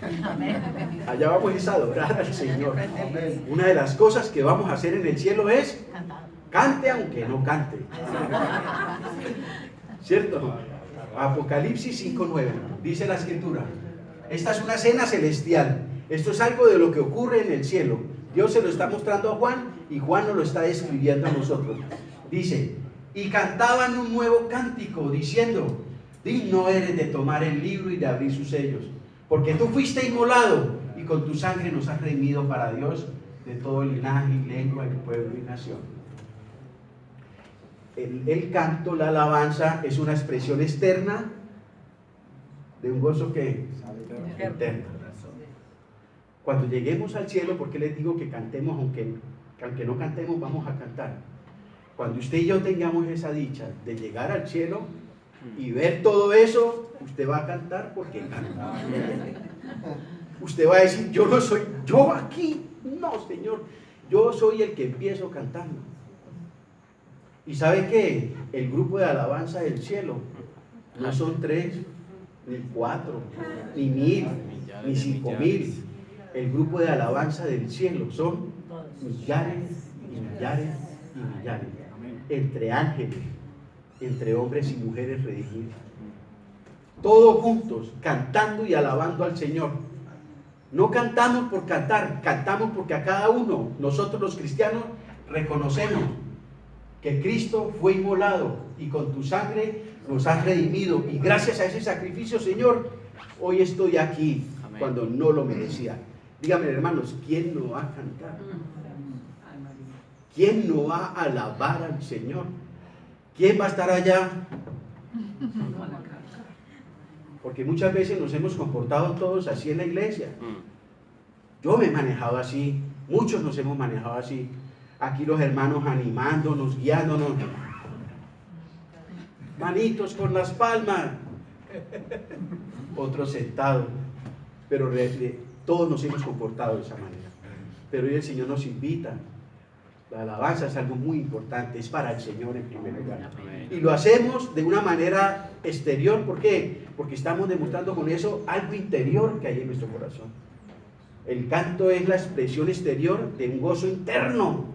Allá vamos a adorar al Señor. Una de las cosas que vamos a hacer en el cielo es cante aunque no cante. ¿Cierto? Apocalipsis 5:9. Dice la Escritura. Esta es una cena celestial. Esto es algo de lo que ocurre en el cielo. Dios se lo está mostrando a Juan y Juan nos lo está describiendo a nosotros. Dice, y cantaban un nuevo cántico diciendo, digno eres de tomar el libro y de abrir sus sellos, porque tú fuiste inmolado y con tu sangre nos has redimido para Dios de todo linaje y lengua y pueblo y nación. El canto, la alabanza es una expresión externa de un gozo que interno. Cuando lleguemos al cielo, ¿por qué les digo que cantemos aunque no cantemos, vamos a cantar? Cuando usted y yo tengamos esa dicha de llegar al cielo y ver todo eso, usted va a cantar porque canta. Usted va a decir, yo no soy yo aquí, no, Señor, yo soy el que empiezo cantando. Y sabe que el grupo de alabanza del cielo no son 3, ni 4, ni 1000, ni 5000. El grupo de alabanza del cielo son millares y millares y millares, entre ángeles, entre hombres y mujeres redimidos, todos juntos cantando y alabando al Señor. No cantamos por cantar, cantamos porque a cada uno, nosotros los cristianos, reconocemos que Cristo fue inmolado y con tu sangre nos has redimido, y gracias a ese sacrificio, Señor, hoy estoy aquí. Amén. Cuando no lo merecía. Díganme, hermanos, ¿quién no va a cantar? ¿Quién no va a alabar al Señor? ¿Quién va a estar allá? Porque muchas veces nos hemos comportado todos así en la iglesia. Yo me he manejado así, muchos nos hemos manejado así. Aquí los hermanos animándonos, guiándonos. Manitos con las palmas. Otros sentados. Pero todos nos hemos comportado de esa manera. Pero hoy el Señor nos invita. La alabanza es algo muy importante, es para el Señor en primer lugar. Y lo hacemos de una manera exterior, ¿por qué? Porque estamos demostrando con eso algo interior que hay en nuestro corazón. El canto es la expresión exterior de un gozo interno,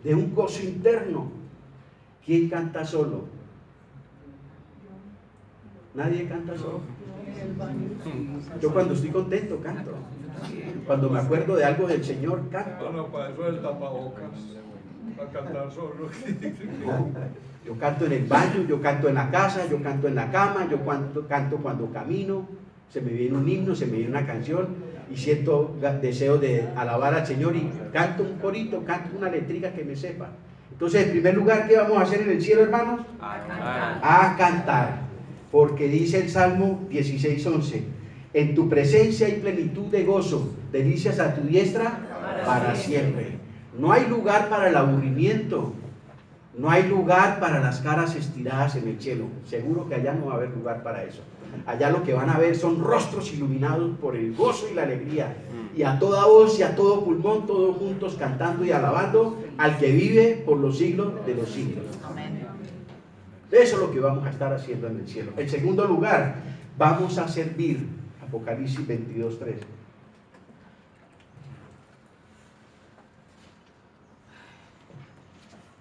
de un gozo interno. ¿Quién canta solo? Nadie canta solo. Yo cuando estoy contento canto. Cuando me acuerdo de algo del Señor, canto. No, para eso el tapabocas, para cantar solo. Yo canto en el baño, yo canto en la casa, yo canto en la cama, yo canto cuando camino, se me viene un himno, se me viene una canción y siento deseo de alabar al Señor y canto un corito, canto una letrica que me sepa. Entonces, en primer lugar, ¿qué vamos a hacer en el cielo, hermanos? A cantar. Porque dice el Salmo 16:11, en tu presencia hay plenitud de gozo, delicias a tu diestra para siempre. No hay lugar para el aburrimiento, no hay lugar para las caras estiradas en el cielo. Seguro que allá no va a haber lugar para eso. Allá lo que van a ver son rostros iluminados por el gozo y la alegría. Y a toda voz y a todo pulmón, todos juntos cantando y alabando al que vive por los siglos de los siglos. Eso es lo que vamos a estar haciendo en el cielo. En segundo lugar, vamos a servir. Apocalipsis 22:3.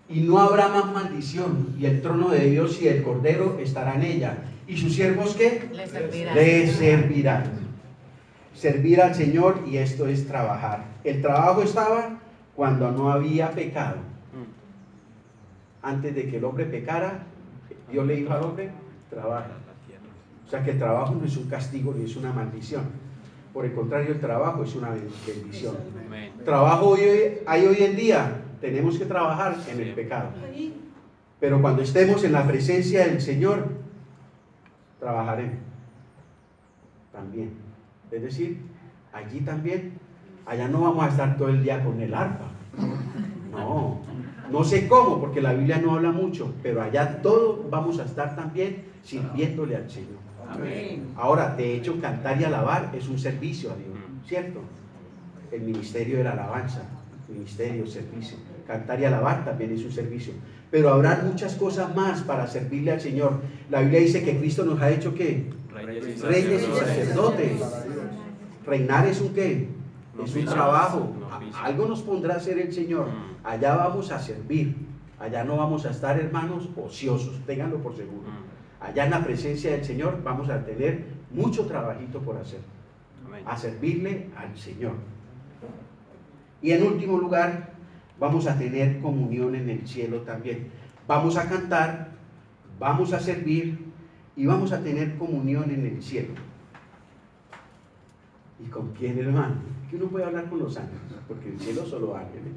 Y no habrá más maldición, y el trono de Dios y el Cordero estará en ella, y sus siervos ¿qué? Le servirán. Le servirán. servir al Señor, y esto es trabajar. El trabajo estaba cuando no había pecado. Antes de que el hombre pecara, Dios le dijo al hombre, trabaja. O sea que el trabajo no es un castigo ni es una maldición. Por el contrario, el trabajo es una bendición. Trabajo hay hoy en día. Tenemos que trabajar en el pecado. Pero cuando estemos en la presencia del Señor, trabajaremos también. Es decir, allí también, allá no vamos a estar todo el día con el arpa. No sé cómo, porque la Biblia no habla mucho, pero allá todos vamos a estar también sirviéndole al Señor. Amén. Ahora, de hecho, cantar y alabar es un servicio a Dios, ¿cierto? El ministerio de la alabanza, ministerio, servicio. Cantar y alabar también es un servicio. Pero habrá muchas cosas más para servirle al Señor. La Biblia dice que Cristo nos ha hecho ¿qué? Reyes y sacerdotes. Reinar es un ¿qué? Es un trabajo. Algo nos pondrá a hacer el Señor. Allá vamos a servir. Allá no vamos a estar, hermanos, ociosos. Ténganlo por seguro. Allá en la presencia del Señor vamos a tener mucho trabajito por hacer. A servirle al Señor. Y en último lugar, vamos a tener comunión en el cielo también. Vamos a cantar, vamos a servir y vamos a tener comunión en el cielo. ¿Y con quién, hermano? Que uno puede hablar con los ángeles, porque en el cielo solo ángeles.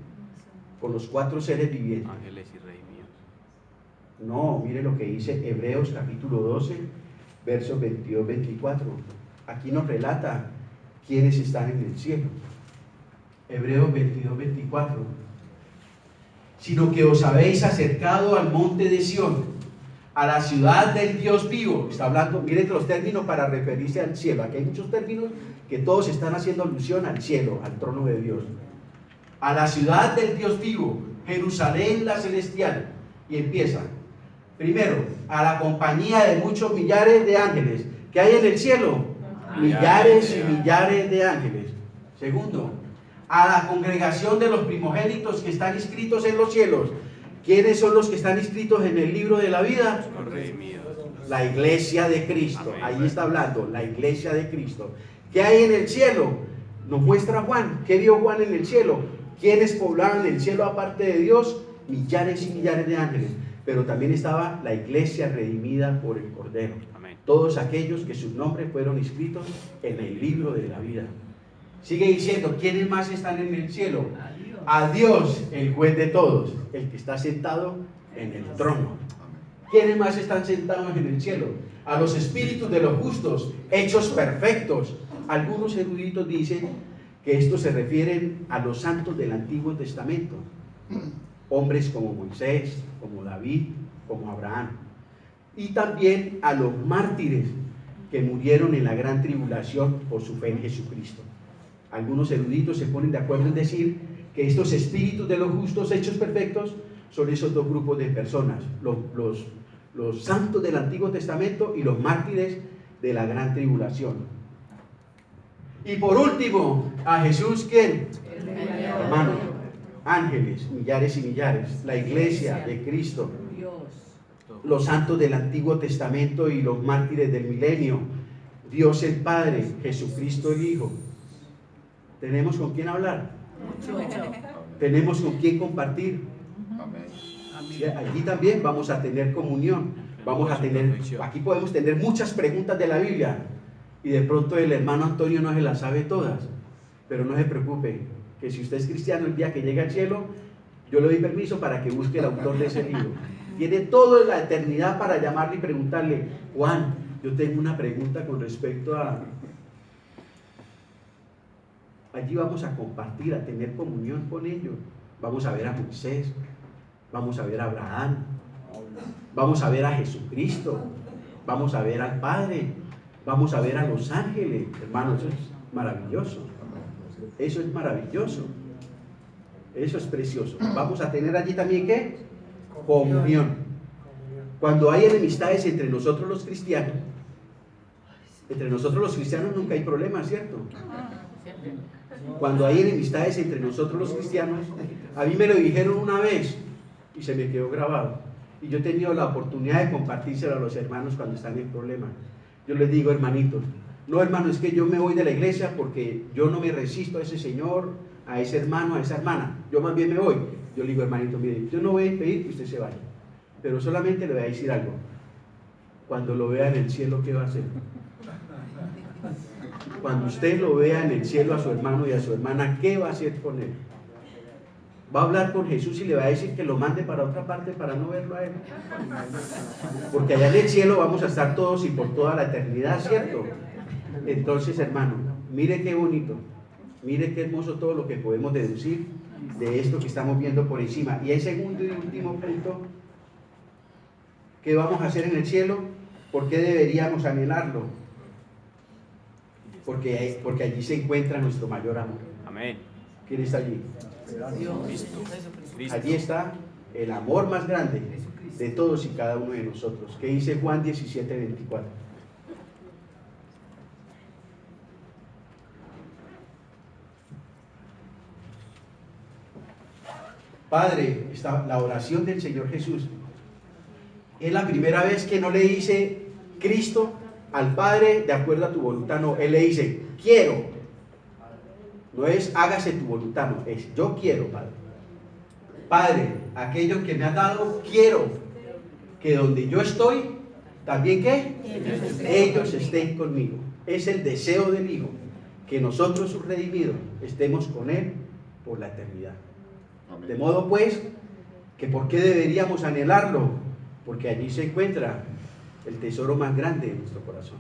Con los 4 seres vivientes. Ángeles y rey míos. No, mire lo que dice Hebreos capítulo 12, versos 22-24. Aquí nos relata quiénes están en el cielo. Hebreos 22-24. Sino que os habéis acercado al monte de Sión, a la ciudad del Dios vivo. Está hablando, miren los términos para referirse al cielo. Aquí hay muchos términos que todos están haciendo alusión al cielo, al trono de Dios. A la ciudad del Dios vivo, Jerusalén la celestial. Y empieza. Primero, a la compañía de muchos millares de ángeles. ¿Qué hay en el cielo? Millares y millares de ángeles. Segundo, a la congregación de los primogénitos que están inscritos en los cielos. ¿Quiénes son los que están inscritos en el libro de la vida? La iglesia de Cristo. Ahí está hablando, la iglesia de Cristo. ¿Qué hay en el cielo? Nos muestra Juan. ¿Qué vio Juan en el cielo? ¿Quiénes poblaban el cielo aparte de Dios? Millares y millares de ángeles. Pero también estaba la iglesia redimida por el Cordero. Amén. Todos aquellos que sus nombres fueron inscritos en el libro de la vida. Sigue diciendo, ¿quiénes más están en el cielo? A Dios, el juez de todos, el que está sentado en el trono. ¿Quiénes más están sentados en el cielo? A los espíritus de los justos, hechos perfectos. Algunos eruditos dicen que estos se refieren a los santos del Antiguo Testamento. Hombres como Moisés, como David, como Abraham. Y también a los mártires que murieron en la gran tribulación por su fe en Jesucristo. Algunos eruditos se ponen de acuerdo en decir que estos espíritus de los justos hechos perfectos son esos dos grupos de personas, los santos del Antiguo Testamento y los mártires de la gran tribulación. Y por último, a Jesús, ¿quién? Hermano, ángeles, millares y millares, la iglesia de Cristo, los santos del Antiguo Testamento y los mártires del milenio, Dios el Padre, Jesucristo el Hijo. ¿Tenemos con quién hablar? ¿Tenemos con quién compartir? Sí, allí también vamos a tener comunión. Vamos a tener, aquí podemos tener muchas preguntas de la Biblia y de pronto el hermano Antonio no se las sabe todas, pero no se preocupe, que si usted es cristiano el día que llegue al cielo, yo le doy permiso para que busque el autor de ese libro. Tiene toda la eternidad para llamarle y preguntarle, Juan, yo tengo una pregunta con respecto a... Allí vamos a compartir, a tener comunión con ellos. Vamos a ver a Moisés, vamos a ver a Abraham, vamos a ver a Jesucristo, vamos a ver al Padre, vamos a ver a los ángeles. Hermanos, eso es maravilloso. Eso es maravilloso. Eso es precioso. Vamos a tener allí también ¿qué? Comunión. Cuando hay enemistades entre nosotros los cristianos nunca hay problema, ¿cierto? Cuando hay enemistades entre nosotros los cristianos, a mí me lo dijeron una vez y se me quedó grabado. Y yo he tenido la oportunidad de compartírselo a los hermanos cuando están en problemas. Yo les digo, hermanitos, No, hermano, es que yo me voy de la iglesia porque yo no me resisto a ese señor, a ese hermano, a esa hermana. Yo más bien me voy. Yo le digo, hermanito, mire, yo no voy a impedir que usted se vaya, pero solamente le voy a decir algo. Cuando lo vea en el cielo, ¿qué va a hacer? Cuando usted lo vea en el cielo a su hermano y a su hermana, ¿qué va a hacer con él? Va a hablar con Jesús y le va a decir que lo mande para otra parte para no verlo a él. Porque allá en el cielo vamos a estar todos y por toda la eternidad, ¿cierto? Entonces, hermano, mire qué bonito, mire qué hermoso todo lo que podemos deducir de esto que estamos viendo por encima. Y el segundo y último punto, ¿qué vamos a hacer en el cielo? ¿Por qué deberíamos anhelarlo? Porque allí se encuentra nuestro mayor amor. Amén. ¿Quién está allí? Dios, Cristo. Jesucristo. Allí está el amor más grande de todos y cada uno de nosotros. ¿Qué dice Juan 17:24? Padre, la oración del Señor Jesús es la primera vez que no le dice Cristo al Padre de acuerdo a tu voluntad, no, Él le dice quiero. No es hágase tu voluntad, no, es yo quiero, Padre. Padre, aquello que me has dado, quiero que donde yo estoy, también ¿qué? Ellos estén conmigo. Es el deseo del Hijo, que nosotros, sus redimidos, estemos con Él por la eternidad. De modo pues, que ¿por qué deberíamos anhelarlo? Porque allí se encuentra el tesoro más grande de nuestro corazón,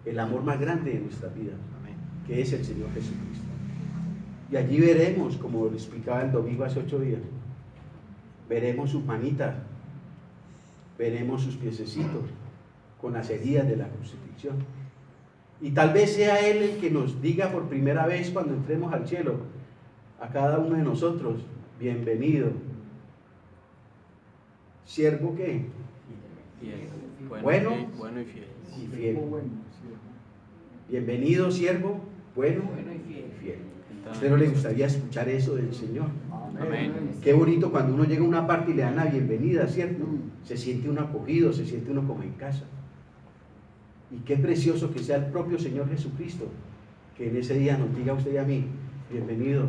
el amor más grande de nuestra vida, que es el Señor Jesucristo. Y allí veremos, como lo explicaba el domingo hace 8 días, veremos sus manitas, veremos sus piececitos con las heridas de la crucifixión. Y tal vez sea Él el que nos diga por primera vez cuando entremos al cielo, a cada uno de nosotros, bienvenido, siervo ¿qué? Fiel. Bueno y fiel. Y fiel. Bienvenido, siervo, bueno Bueno y fiel. y fiel. ¿A usted no le gustaría escuchar eso del Señor? Amén. Qué bonito cuando uno llega a una parte y le dan la bienvenida, ¿cierto? Se siente uno acogido, se siente uno como en casa. Y qué precioso que sea el propio Señor Jesucristo, que en ese día nos diga a usted y a mí, bienvenido,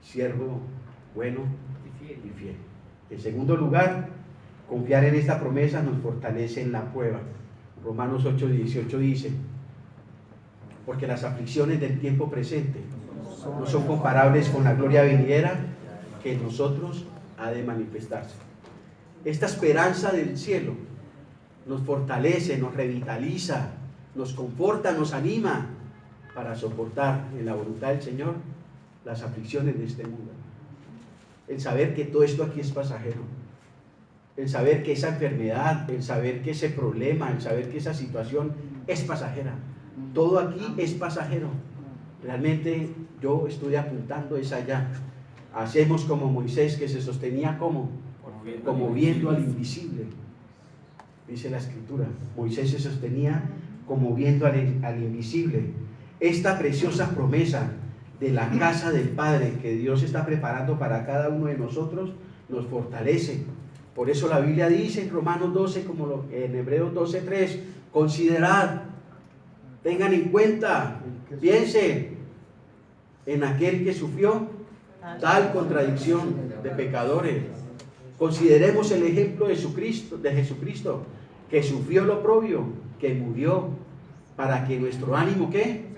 siervo bueno y fiel. En segundo lugar, confiar en esta promesa nos fortalece en la prueba. Romanos 8:18 dice, porque las aflicciones del tiempo presente no son comparables con la gloria venidera que en nosotros ha de manifestarse. Esta esperanza del cielo nos fortalece, nos revitaliza, nos conforta, nos anima para soportar en la voluntad del Señor las aflicciones de este mundo. El saber que todo esto aquí es pasajero, el saber que esa enfermedad, el saber que ese problema, el saber que esa situación es pasajera. Todo aquí es pasajero. Realmente yo estoy apuntando es allá. Hacemos como Moisés, que se sostenía como viendo al invisible. Dice la Escritura, Moisés se sostenía como viendo al invisible. Esta preciosa promesa de la casa del Padre que Dios está preparando para cada uno de nosotros nos fortalece. Por eso la Biblia dice en Romanos 12, como en Hebreos 12:3, considerad, tengan en cuenta, piensen en aquel que sufrió tal contradicción de pecadores. Consideremos el ejemplo de Jesucristo, que sufrió lo oprobio, que murió, para que nuestro ánimo, ¿qué?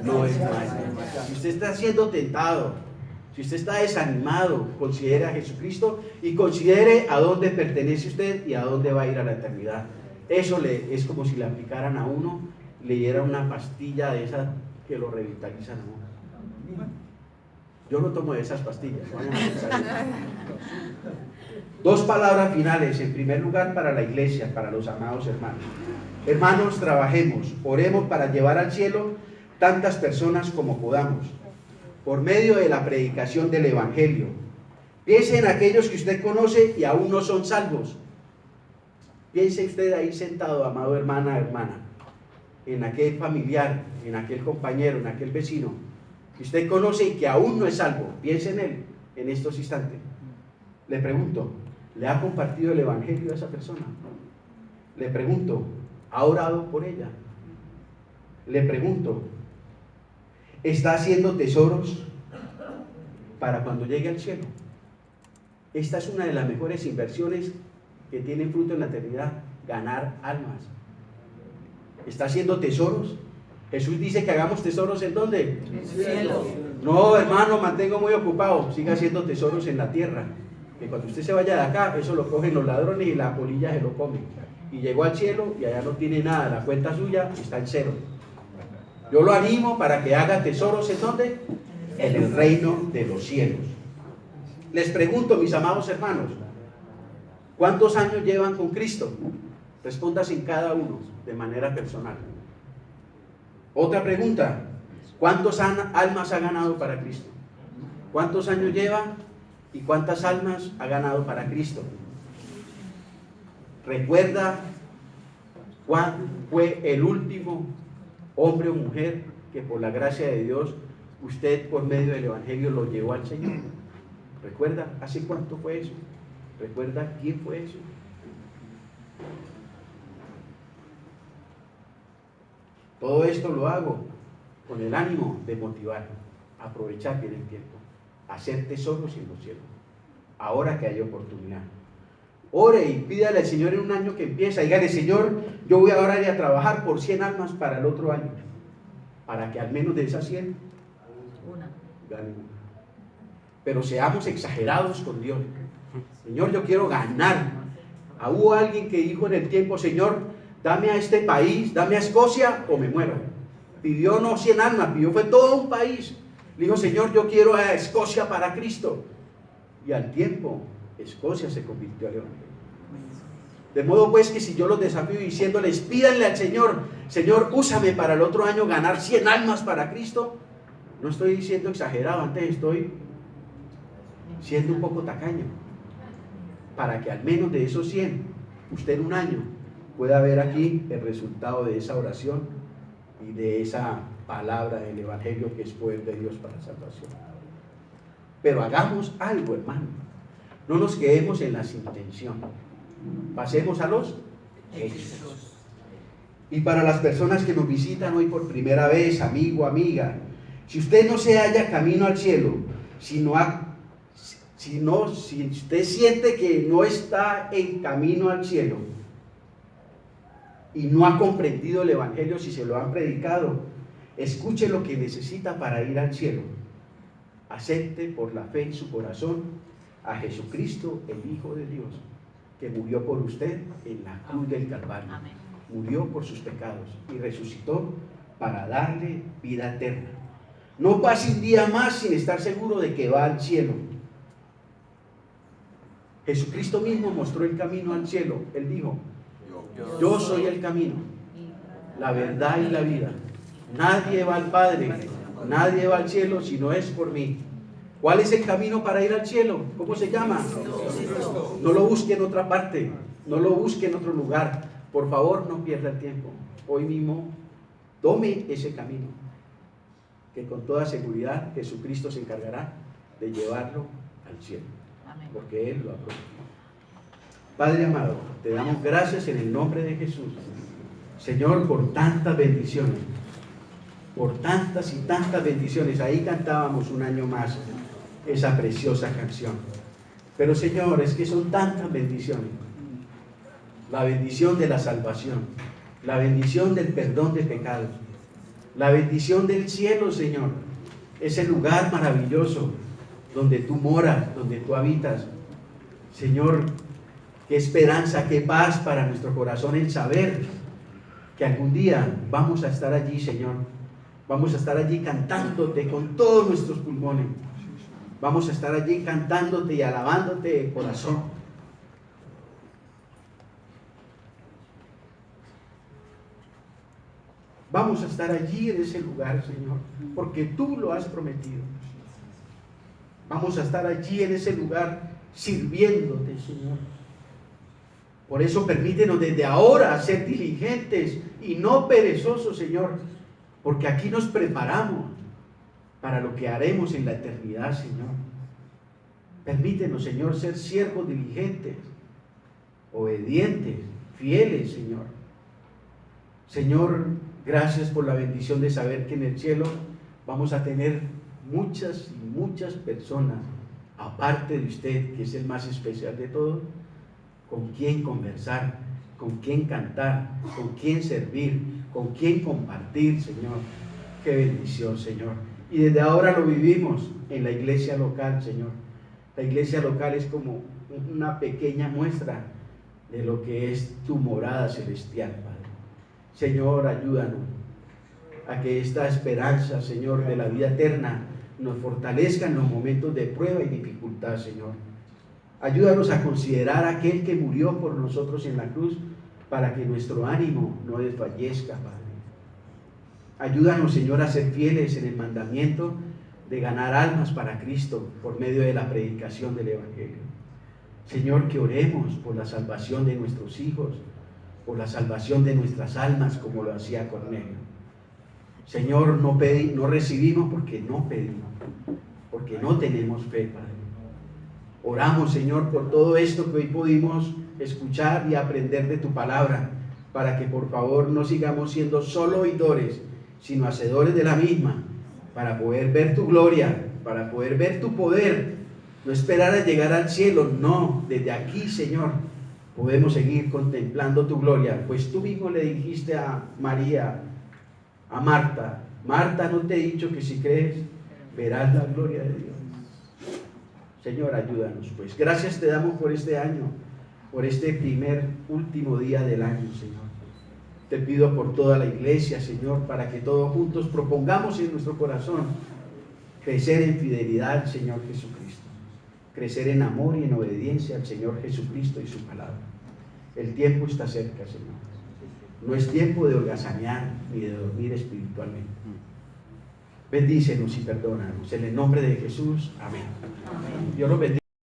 No es mal. Si usted está siendo tentado, si usted está desanimado, considere a Jesucristo y considere a dónde pertenece usted y a dónde va a ir a la eternidad. Eso es como si le aplicaran a uno, le dieran una pastilla de esas que lo revitalizan a uno. Yo no tomo de esas pastillas. Dos palabras finales, en primer lugar para la iglesia, para los amados hermanos. Hermanos, trabajemos, oremos para llevar al cielo tantas personas como podamos, por medio de la predicación del Evangelio. Piense en aquellos que usted conoce y aún no son salvos. Piense usted ahí sentado, amado hermana, en aquel familiar, en aquel compañero, en aquel vecino, que usted conoce y que aún no es salvo. Piense en él en estos instantes. Le pregunto, ¿le ha compartido el Evangelio a esa persona? Le pregunto, ¿ha orado por ella? Le pregunto, ¿está haciendo tesoros para cuando llegue al cielo? Esta es una de las mejores inversiones que tienen fruto en la eternidad, ganar almas. ¿Está haciendo tesoros? Jesús dice que hagamos tesoros ¿en dónde? En el cielo. No, hermano, mantengo muy ocupado. Siga haciendo tesoros en la tierra. Que cuando usted se vaya de acá, eso lo cogen los ladrones y la polilla se lo comen. Y llegó al cielo y allá no tiene nada. La cuenta suya está en cero. Yo lo animo para que haga tesoros ¿en dónde? En el reino de los cielos. Les pregunto, mis amados hermanos, ¿cuántos años llevan con Cristo? Respóndase en cada uno de manera personal. Otra pregunta, ¿cuántas almas ha ganado para Cristo? ¿Cuántos años lleva y cuántas almas ha ganado para Cristo? ¿Recuerda cuál fue el último hombre o mujer que por la gracia de Dios usted por medio del Evangelio lo llevó al Señor? ¿Recuerda hace cuánto fue eso? ¿Recuerda quién fue eso? Todo esto lo hago con el ánimo de motivar, aprovechar bien el tiempo, hacer tesoros en los cielos, ahora que hay oportunidad. Ore y pídale al Señor en un año que empieza, dígale, Señor, yo voy ahora a ir a trabajar por 100 almas para el otro año, para que al menos de esas 100 gane una. Pero seamos exagerados con Dios. Señor, yo quiero ganar. Hubo alguien que dijo en el tiempo, Señor, dame a este país, dame a Escocia o me muero. Pidió no 100 almas, pidió fue todo un país. Le dijo, Señor, yo quiero a Escocia para Cristo. Y al tiempo, Escocia se convirtió al Evangelio. De modo pues que si yo los desafío diciéndoles, pídanle al Señor, Señor, úsame para el otro año ganar 100 almas para Cristo, no estoy diciendo exagerado, antes estoy siendo un poco tacaño, para que al menos de esos 100, usted en un año pueda ver aquí el resultado de esa oración y de esa palabra del Evangelio que es poder de Dios para salvación. Pero hagamos algo, hermano. No nos quedemos en las intenciones. Pasemos a los hechos. Y para las personas que nos visitan hoy por primera vez, amigo, amiga, si usted no se halla camino al cielo, si usted siente que no está en camino al cielo y no ha comprendido el Evangelio, si se lo han predicado, escuche lo que necesita para ir al cielo. Acepte por la fe en su corazón a Jesucristo, el Hijo de Dios, que murió por usted en la cruz del Calvario. Murió por sus pecados y resucitó para darle vida eterna. No pase un día más sin estar seguro de que va al cielo. Jesucristo mismo mostró el camino al cielo. Él dijo, yo soy el camino, la verdad y la vida. Nadie va al Padre, nadie va al cielo si no es por mí. ¿Cuál es el camino para ir al cielo? ¿Cómo se llama? No lo busque en otra parte, no lo busque en otro lugar. Por favor, no pierda el tiempo. Hoy mismo, tome ese camino, que con toda seguridad Jesucristo se encargará de llevarlo al cielo, porque Él lo ha prometido. Padre amado, te damos gracias en el nombre de Jesús, Señor, por tantas bendiciones, por tantas y tantas bendiciones. Ahí cantábamos un año más esa preciosa canción. Pero Señor, es que son tantas bendiciones. La bendición de la salvación, la bendición del perdón de pecados, la bendición del cielo, Señor, ese lugar maravilloso donde tú moras, donde tú habitas. Señor, qué esperanza, qué paz para nuestro corazón el saber que algún día vamos a estar allí, Señor. Vamos a estar allí cantándote con todos nuestros pulmones. Vamos a estar allí cantándote y alabándote de corazón. Vamos a estar allí en ese lugar, Señor, porque tú lo has prometido. Vamos a estar allí en ese lugar sirviéndote, Señor. Por eso permítenos desde ahora ser diligentes y no perezosos, Señor, porque aquí nos preparamos para lo que haremos en la eternidad, Señor. Permítenos, Señor, ser siervos diligentes, obedientes, fieles, Señor. Señor, Gracias por la bendición de saber que en el cielo vamos a tener muchas y muchas personas, aparte de usted, que es el más especial de todos, con quien conversar, con quien cantar, con quien servir, con quien compartir, Señor. Qué bendición, Señor. Y desde ahora lo vivimos en la iglesia local, Señor. La iglesia local es como una pequeña muestra de lo que es tu morada celestial, Padre. Señor, ayúdanos a que esta esperanza, Señor, de la vida eterna nos fortalezca en los momentos de prueba y dificultad, Señor. Ayúdanos a considerar a aquel que murió por nosotros en la cruz para que nuestro ánimo no desfallezca, Padre. Ayúdanos, Señor, a ser fieles en el mandamiento de ganar almas para Cristo por medio de la predicación del Evangelio. Señor, que oremos por la salvación de nuestros hijos, por la salvación de nuestras almas, como lo hacía Cornelio. Señor, no recibimos porque no pedimos, porque no tenemos fe, Padre. Oramos, Señor, por todo esto que hoy pudimos escuchar y aprender de tu palabra, para que por favor no sigamos siendo solo oidores, sino hacedores de la misma, para poder ver tu gloria, para poder ver tu poder, no esperar a llegar al cielo, no, desde aquí, Señor, podemos seguir contemplando tu gloria, pues tú mismo le dijiste a María, a Marta, Marta, ¿no te he dicho que si crees, verás la gloria de Dios? Señor, ayúdanos, pues. Gracias te damos por este año, por este último día del año, Señor. Te pido por toda la iglesia, Señor, para que todos juntos propongamos en nuestro corazón crecer en fidelidad al Señor Jesucristo, crecer en amor y en obediencia al Señor Jesucristo y su palabra. El tiempo está cerca, Señor. No es tiempo de holgazanear ni de dormir espiritualmente. Bendícenos y perdónanos. En el nombre de Jesús, amén. Amén. Dios los bendiga.